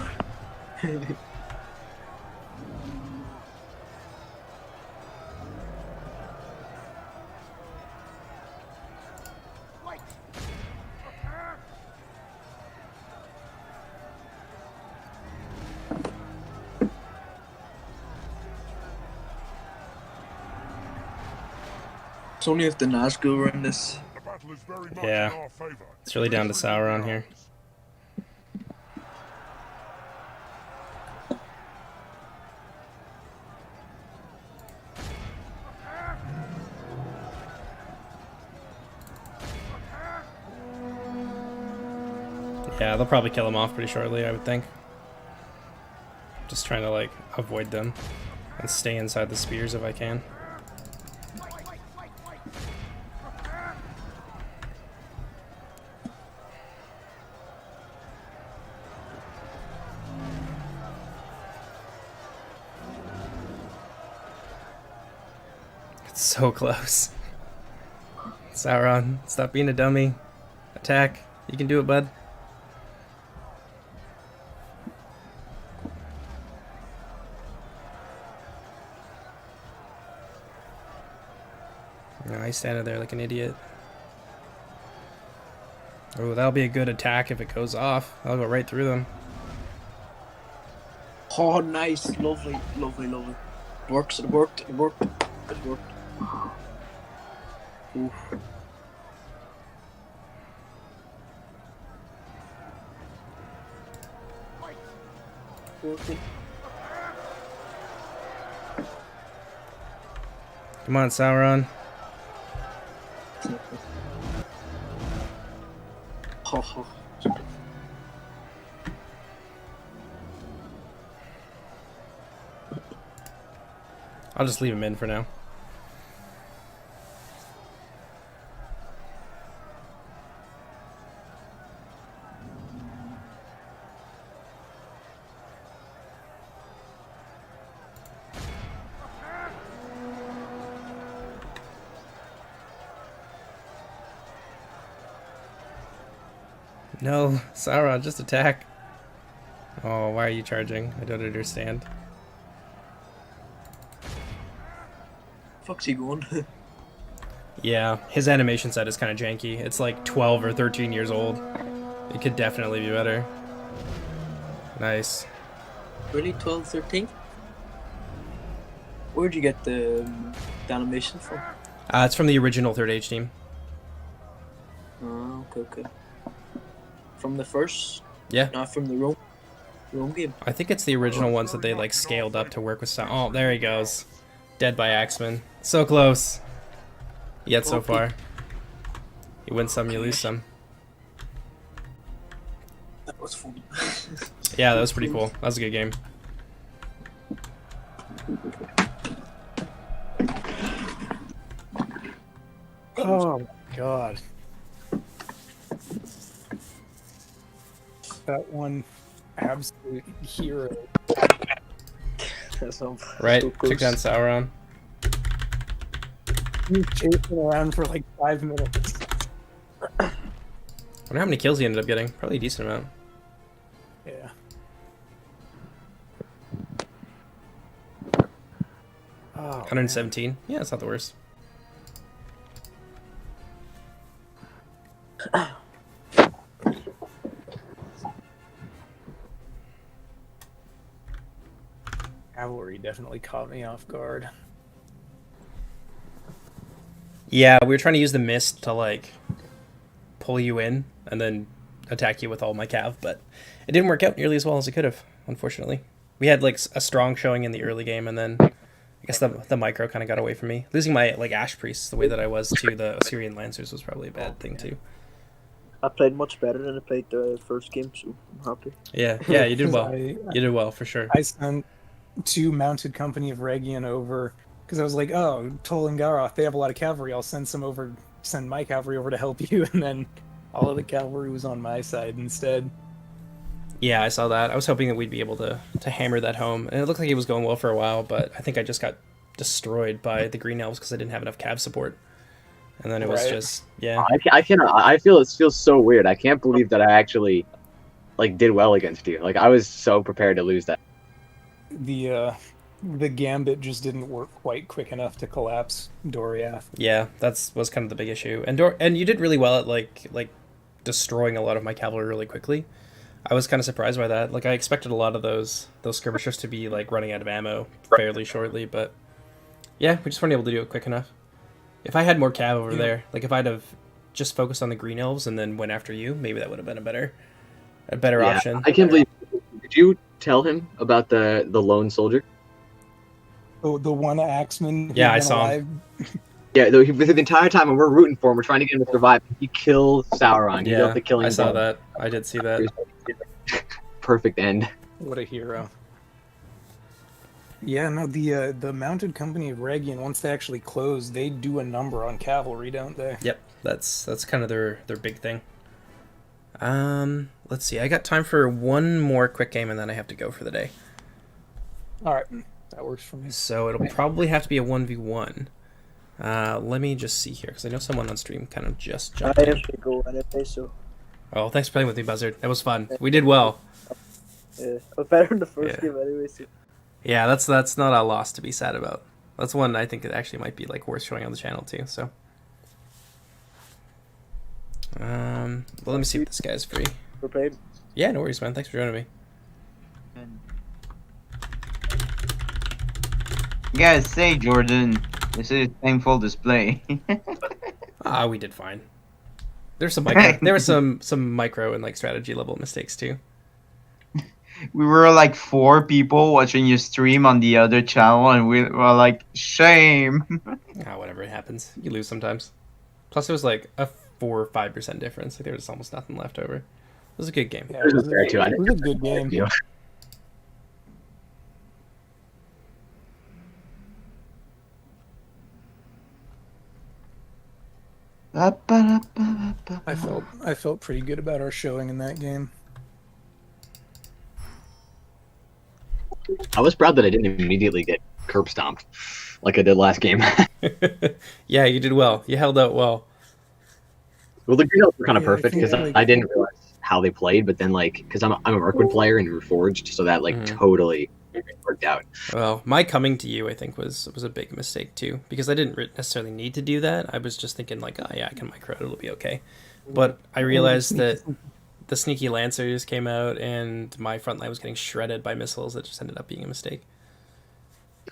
It's only if the Nazgul were in this. The battle is very much Yeah. in our favor. It's really down to Sauron here. Yeah, they'll probably kill him off pretty shortly, I would think. Just trying to, like, avoid them and stay inside the spears if I can. It's so close. Sauron, stop being a dummy. Attack. You can do it, bud. No, he's standing there like an idiot. Oh, that'll be a good attack if it goes off. I'll go right through them. Oh, nice, lovely, lovely, lovely. It works, it worked, it worked, it worked. Oof. Working. Come on, Sauron. Oh, I'll just leave him in for now. No, Sauron, just attack. Oh, why are you charging? I don't understand. fuck's he going? Yeah, his animation set is kind of janky. It's like 12 or 13 years old. It could definitely be better. Nice. Really, 12, 13? Where'd you get the animation from? It's from the original Third Age team. Oh, okay, okay. From the first? Yeah. Not from the Rome game? I think it's the original ones that they like scaled up to work with sound. Oh, there he goes. Dead by Axeman. So close. Yet so far. You win some, you lose some. That was fun. Yeah, that was pretty cool. That was a good game. Oh my god. That one absolute hero. Right? So Took down Sauron. He was chasing around for like 5 minutes. wonder how many kills he ended up getting. Probably a decent amount. Yeah. Oh, 117. Yeah, it's not the worst. Cavalry definitely caught me off guard. Yeah, we were trying to use the mist to like pull you in and then attack you with all my cav, but it didn't work out nearly as well as it could have, unfortunately. We had like a strong showing in the early game, and then I guess the micro kind of got away from me. Losing my like Ash Priests the way that I was to the Assyrian Lancers was probably a bad thing too. I played much better than I played the first game, so I'm happy. Yeah, you did well. You You did well for sure. I sent 2 mounted company of Regian over because I was like, oh, Tol and Garoth, they have a lot of cavalry. I'll send my cavalry over to help you, and then all of the cavalry was on my side instead. Yeah, I saw that. I was hoping that we'd be able to hammer that home, and it looked like it was going well for a while, but I think I just got destroyed by the Green Elves because I didn't have enough cav support. And then it was Right. just, yeah. I cannot. I feel it feels so weird. I can't believe that I actually like did well against you. Like I was so prepared to lose that. The gambit just didn't work quite quick enough to collapse Doriath. Yeah, was kind of the big issue. And you did really well at like destroying a lot of my cavalry really quickly. I was kind of surprised by that. Like I expected a lot of those skirmishers to be like running out of ammo fairly shortly, but yeah, we just weren't able to do it quick enough. If I had more cav over there, like if I'd have just focused on the Green Elves and then went after you, maybe that would have been a better option. I can't believe. Did you tell him about the lone soldier? Oh, the one axeman. Yeah, who'd I been saw alive. him. Yeah, though the entire time, and we're rooting for him. We're trying to get him to survive. He killed Sauron. He got the killing. I saw blow. that. I did see that. Perfect end. What a hero. Yeah, no, the mounted company of Regian, once they actually close, they do a number on cavalry, don't they? Yep, that's kind of their big thing. Let's see. I got time for one more quick game, and then I have to go for the day. All right, that works for me. So it'll probably have to be a 1v1. Let me just see here, because I know someone on stream kind of just jumped I in. have to go anyway, so Oh, thanks for playing with me, Buzzard. It was fun. We did well. yeah, I was better in the first Yeah. game anyway. So. Yeah, that's not a loss to be sad about. That's one I think it actually might be like worth showing on the channel too. So, well, let me see if this guy's free. We're playing. Yeah, no worries, man. Thanks for joining me. You gotta say, Jordan, this is a painful display. We did fine. There's there were some micro and like strategy level mistakes too. We were like 4 people watching your stream on the other channel, and we were like, shame. Whatever, it happens. You lose sometimes. Plus, it was like a 4 or 5% difference. Like there was almost nothing left over. It was a good game. Yeah, it was fair, too. it was a good game. Yeah. I felt pretty good about our showing in that game. I was proud that I didn't immediately get curb stomped like I did last game. Yeah, you did well. You held out well. Well, the Green Elves were kind of Yeah, I perfect think, because like- I didn't realize how they played, but then like because I'm a Mirkwood player and Reforged, so that like totally worked out. Well, my coming to you, I think, was a big mistake too, because I didn't necessarily need to do that. I was just thinking like, oh yeah, I can micro it; it'll be okay. But I realized that the sneaky Lancers came out, and my front line was getting shredded by missiles. That just ended up being a mistake.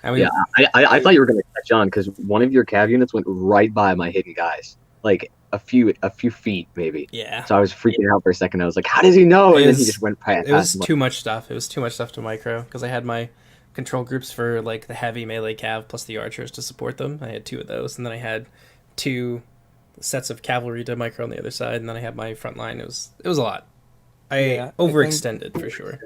I mean, Yeah, I thought you were going to catch on because one of your cav units went right by my hidden guys, like a few feet maybe. yeah. So I was freaking out for a second. I was like, "How does he know?" And then he just went past. It was too much stuff. It was too much stuff to micro because I had my control groups for like the heavy melee cav plus the archers to support them. I had 2 of those, and then I had 2 sets of cavalry to micro on the other side, and then I had my front line. It was a lot. I Yeah, I overextended for sure.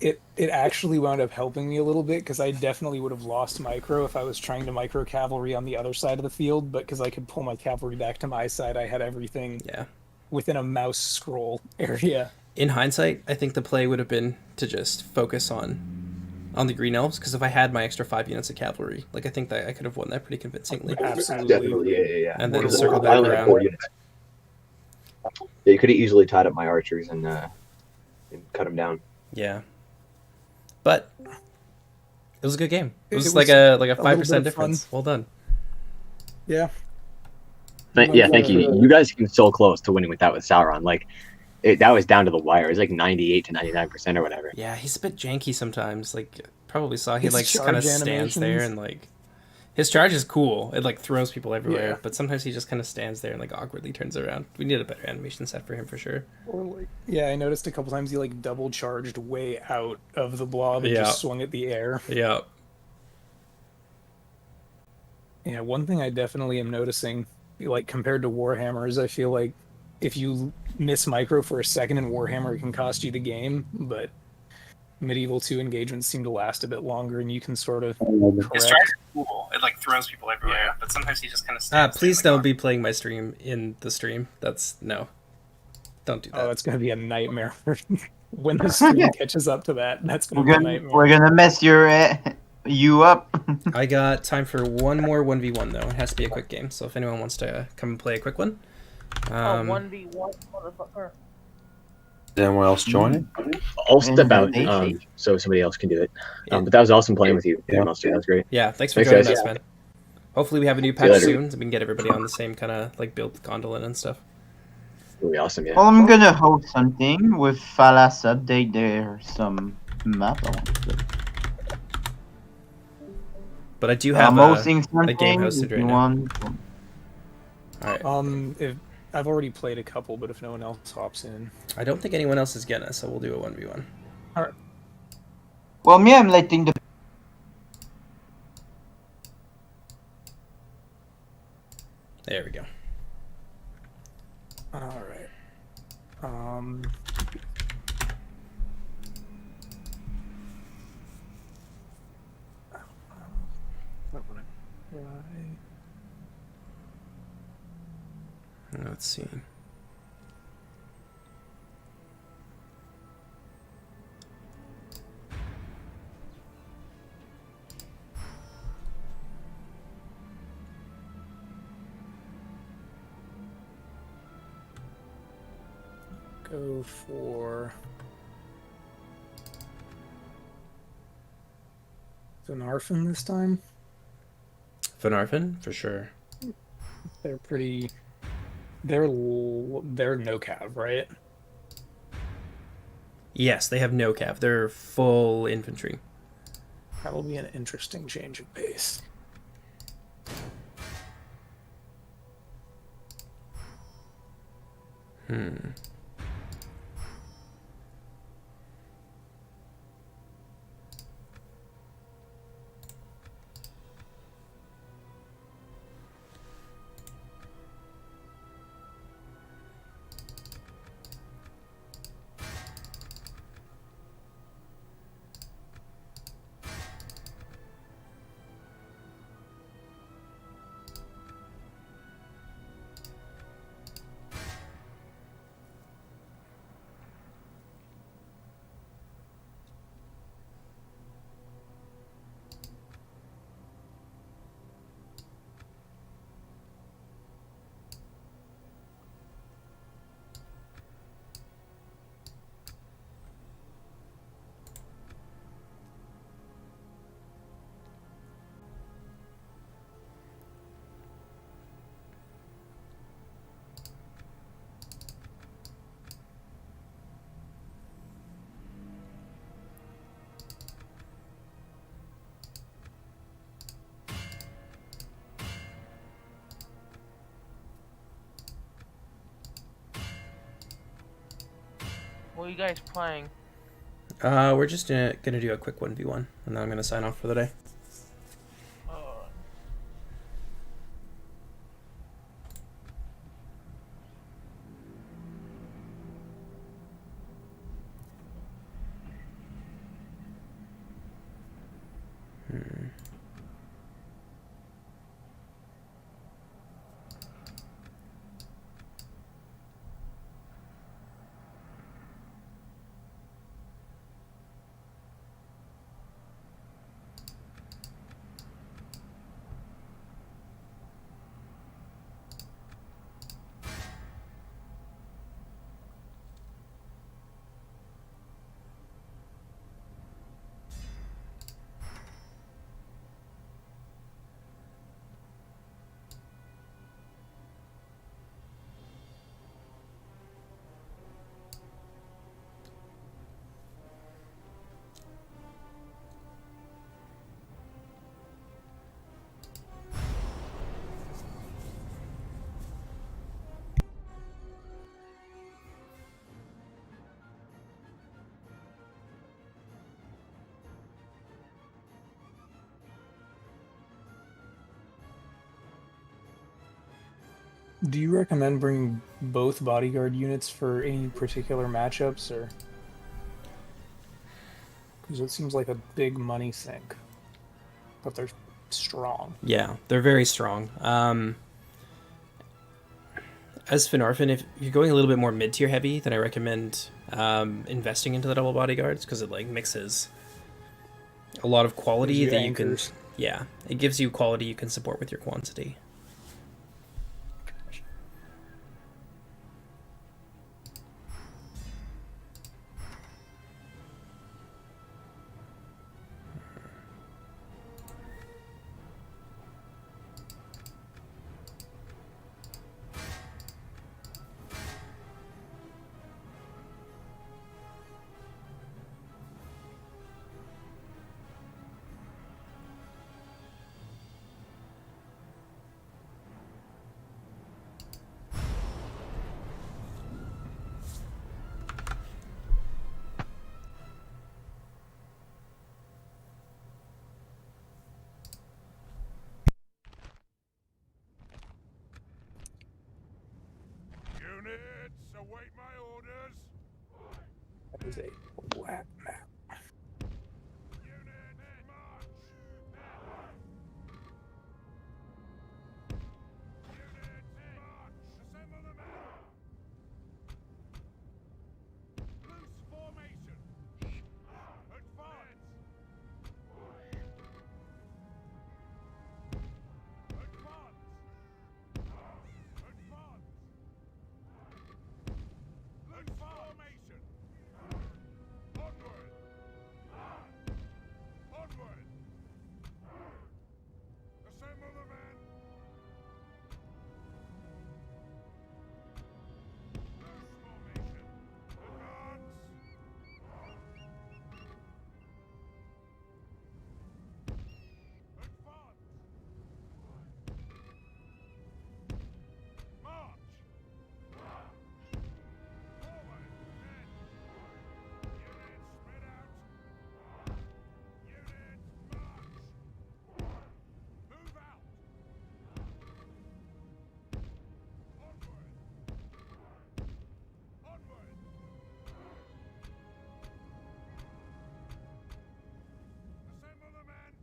It actually wound up helping me a little bit because I definitely would have lost micro if I was trying to micro cavalry on the other side of the field, but because I could pull my cavalry back to my side, I had everything Yeah. within a mouse scroll area. In hindsight, I think the play would have been to just focus on the Green Elves, because if I had my extra 5 units of cavalry, like I think that I could have won that pretty convincingly. Absolutely. Definitely, yeah. And then Because circle I back only had around. 4 units. Yeah, you could have easily tied up my archers and cut them down. Yeah. But it was a good game. It was, It like was a a little 5% bit of difference. Well done. Yeah. Yeah, thank you. You guys came so close to winning with Sauron. Like, that was down to the wire. It was like 98 to 99% or whatever. Yeah, he's a bit janky sometimes. Like, probably saw he His like kind of charge stands there animations. and like his charge is cool. It like throws people everywhere, Yeah. but sometimes he just kind of stands there and like awkwardly turns around. We need a better animation set for him for sure. Or like, yeah, I noticed a couple times he like double charged way out of the blob and Yeah. just swung at the air. Yeah. Yeah, one thing I definitely am noticing, like compared to Warhammers, I feel like if you miss micro for a second in Warhammer, it can cost you the game, but Medieval 2 engagements seem to last a bit longer, and you can sort of correct. Cool. It like throws people everywhere, but sometimes he just kind of stands. Please don't be playing my stream in the stream. That's no. Don't do that. Oh, that's going to be a nightmare. When the stream catches up to that, that's going to be a nightmare. We're gonna mess you up. I got time for one more 1v1 though. It has to be a quick game, so if anyone wants to come and play a quick one. 1v1, motherfucker. Is anyone else joining? I'll step out so somebody else can do it. But that was awesome playing with you, Monster. That was great. Yeah, thanks for joining guys. us, man. Hopefully we have a new patch soon, so we can get everybody on the same kind of like build with Gondolin and stuff. It'll be awesome, yeah. Well, I'm gonna host something with Falas update. There's some map I want to play. But I do have I'm hosting a game something hosted if right you now. want. Alright. If I've already played a couple, but if no one else hops in, I don't think anyone else is getting us, so we'll do a 1v1. all right. Well, me, I'm letting the. There we go. All right. What would I try? Let's see. Go for Zonarfin this time. Finarfin, for sure. They're pretty. They're no cav, right? Yes, they have no cav. They're full infantry. That will be an interesting change of pace. What are you guys playing? We're just gonna do a quick 1v1, and then I'm gonna sign off for the day. Do you recommend bringing both bodyguard units for any particular matchups, or because it seems like a big money sink, but they're strong. Yeah, they're very strong. As Finarfin, if you're going a little bit more mid-tier heavy, then I recommend investing into the double bodyguards, because it like mixes a lot of quality that anchors. you can. Yeah, it gives you quality you can support with your quantity. Units, await my orders. That is a black map. Unit, march. Unit, march. Assemble the men. Loose formation. Advance. Advance. Advance. Loose formation. Onward. Onward. Assemble the men. Loose formation. Advance. Advance. March. Forward, men. Units spread out. Units march. Move out. Onward. Onward. Assemble the men.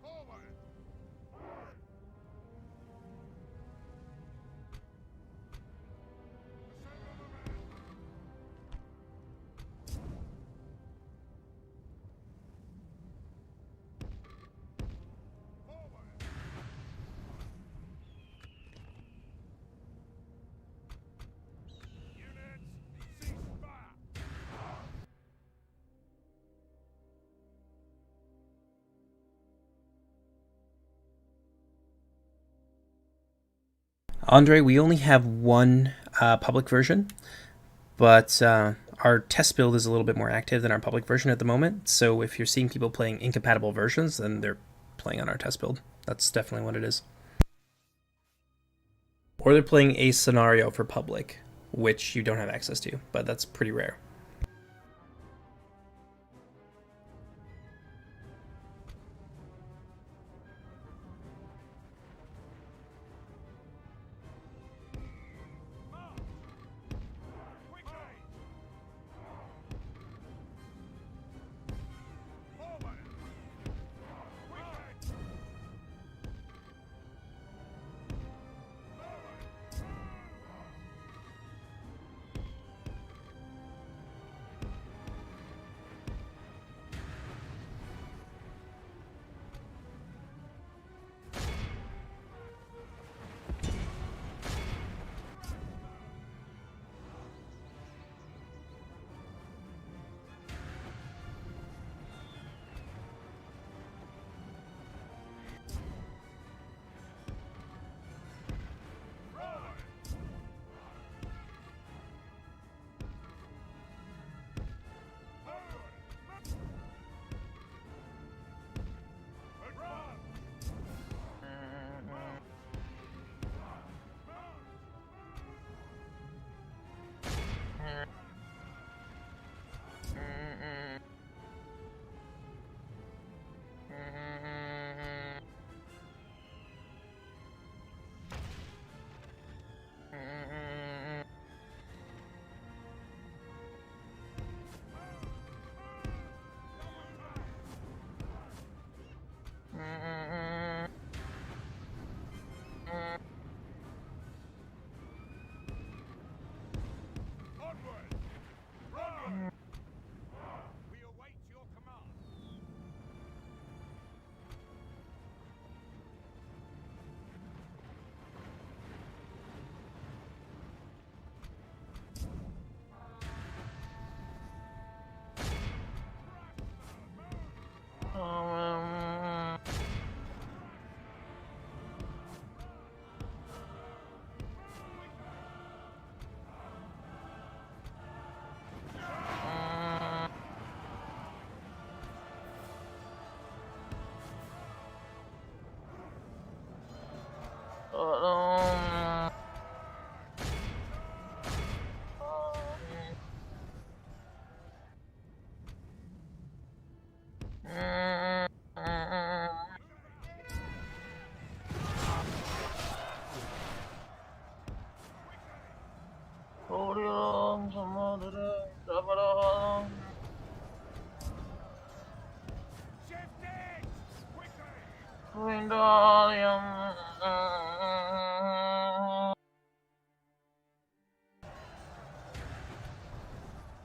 Forward. Assemble the men. Forward. Units, cease fire. Andre, we only have one public version, but our test build is a little bit more active than our public version at the moment. So if you're seeing people playing incompatible versions, then they're playing on our test build. That's definitely what it is. Or they're playing a scenario for public, which you don't have access to, but that's pretty rare.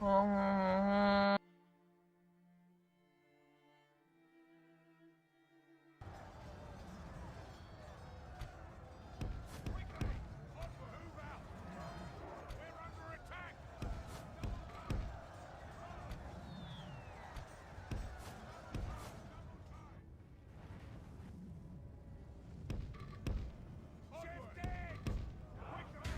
Quickly! Offer move out! We're under attack! Shift edge! Quicker!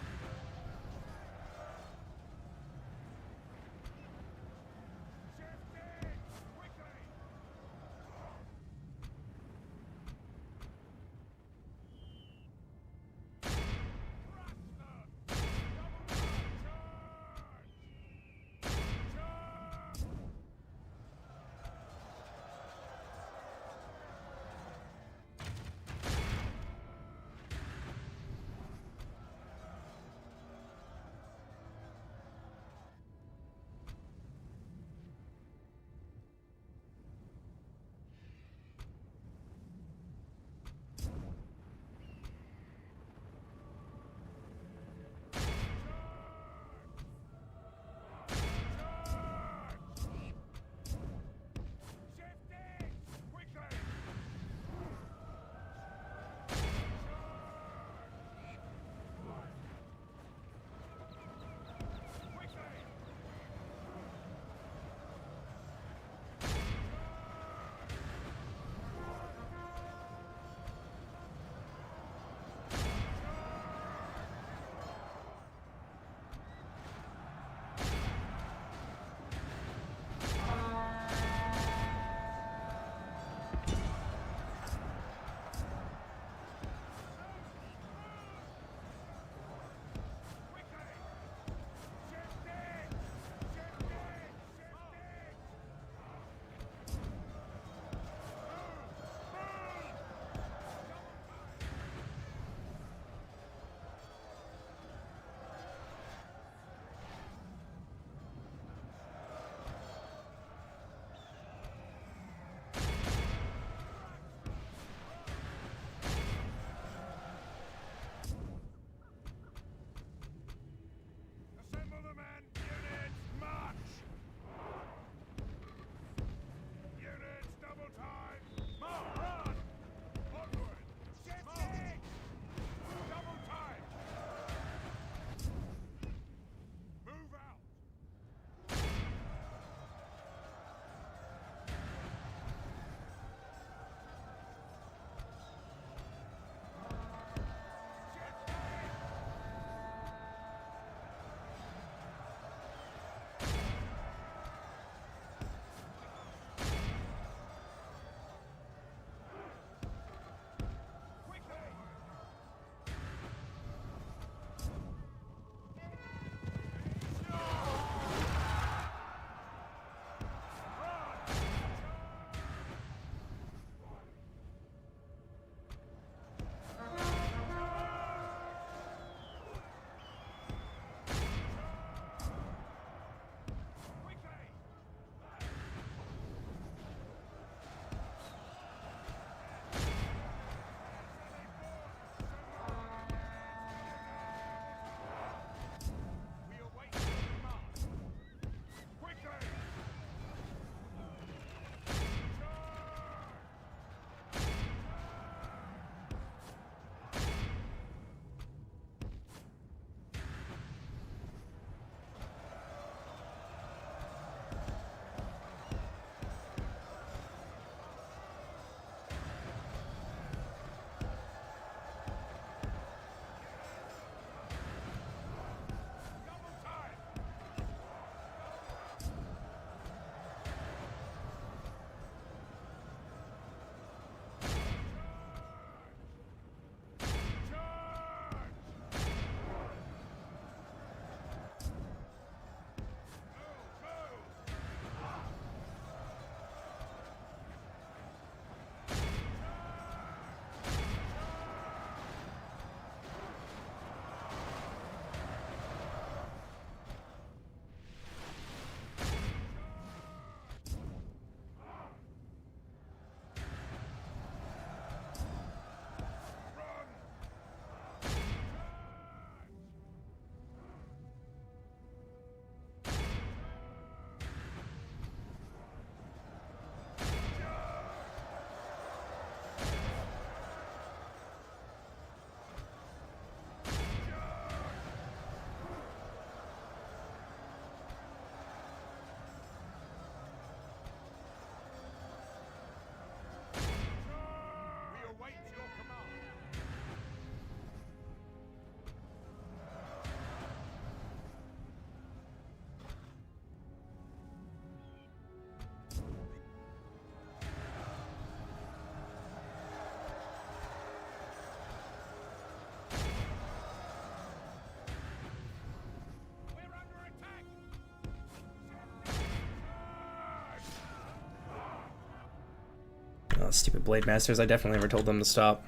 Oh, stupid Blade Masters. I definitely never told them to stop.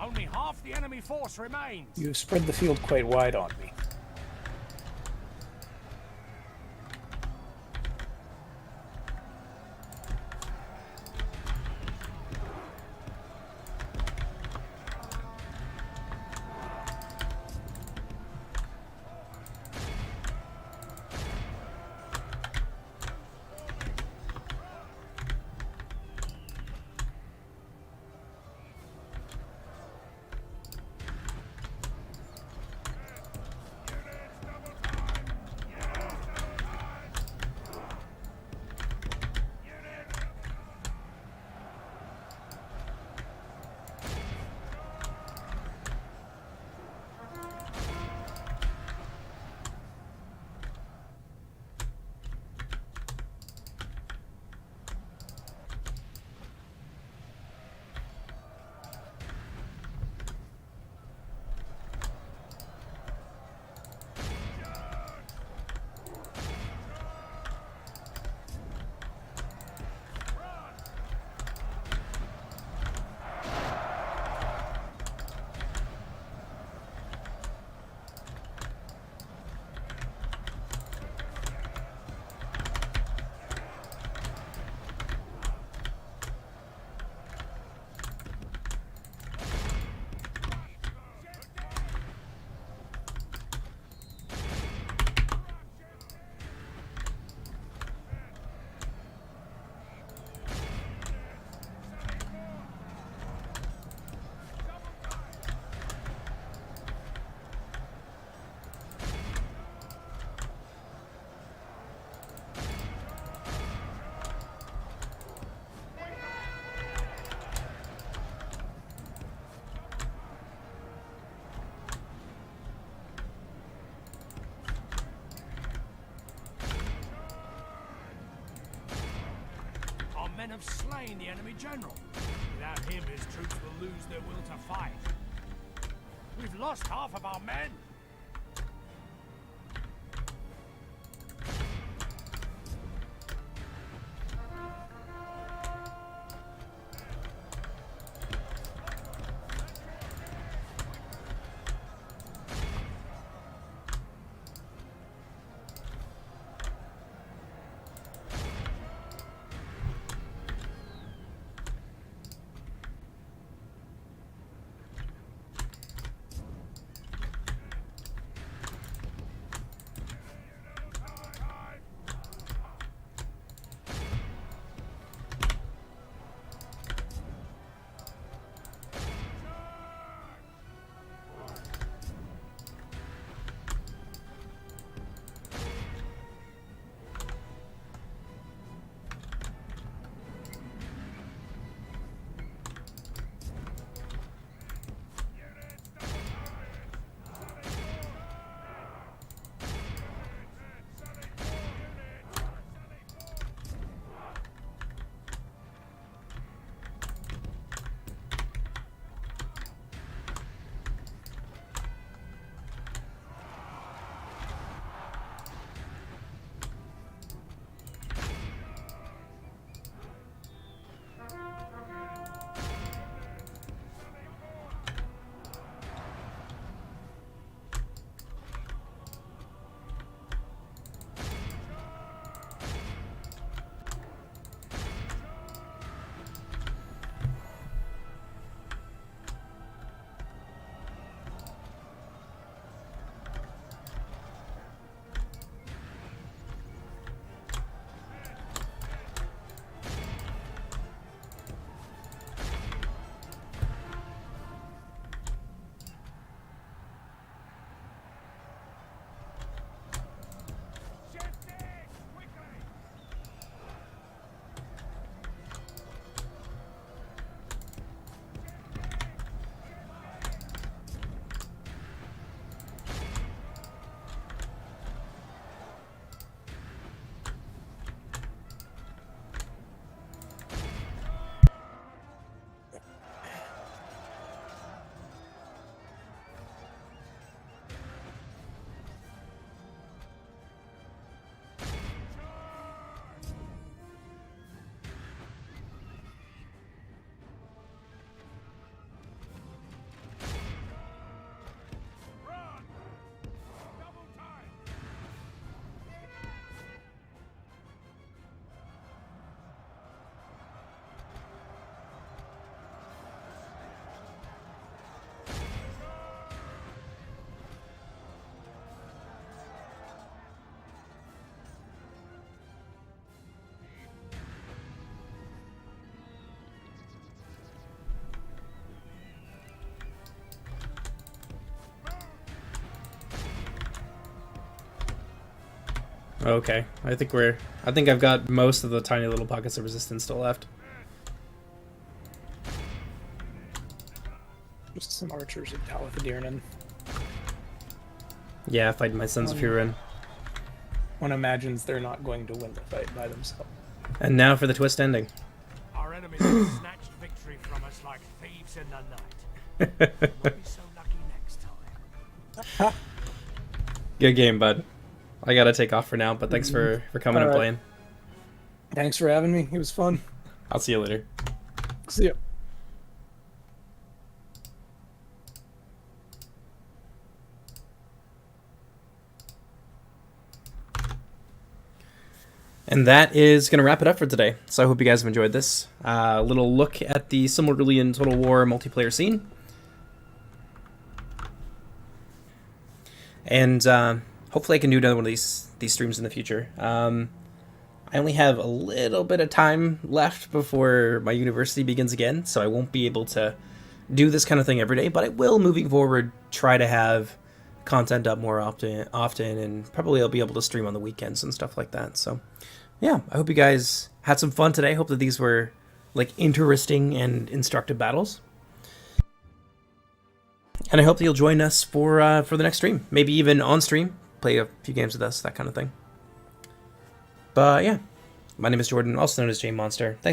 Only half the enemy force remains. You have spread the field quite wide on me. Our men have slain the enemy general. Without him, his troops will lose their will to fight. We've lost half of our men. Okay, I think I've got most of the tiny little pockets of resistance still left. Just some archers at Talafadirnan. Yeah, fighting my Sons of Hurin. One imagines they're not going to win the fight by themselves. And now for the twist ending. Our enemies have snatched victory from us like thieves in the night. We'll be so lucky next time. Good game, bud. I gotta take off for now, but thanks for coming and playing. Thanks for having me. It was fun. I'll see you later. See ya. And that is going to wrap it up for today. So I hope you guys have enjoyed this. Little look at the Silmarillion Total War multiplayer scene. And hopefully I can do another one of these streams in the future. I only have a little bit of time left before my university begins again, so I won't be able to do this kind of thing every day, but I will, moving forward, try to have content up more often, and probably I'll be able to stream on the weekends and stuff like that. So yeah, I hope you guys had some fun today. Hope that these were like interesting and instructive battles. And I hope that you'll join us for the next stream. Maybe even on stream, play a few games with us, that kind of thing. But yeah, my name is Jordan, also known as JMonster. Thanks.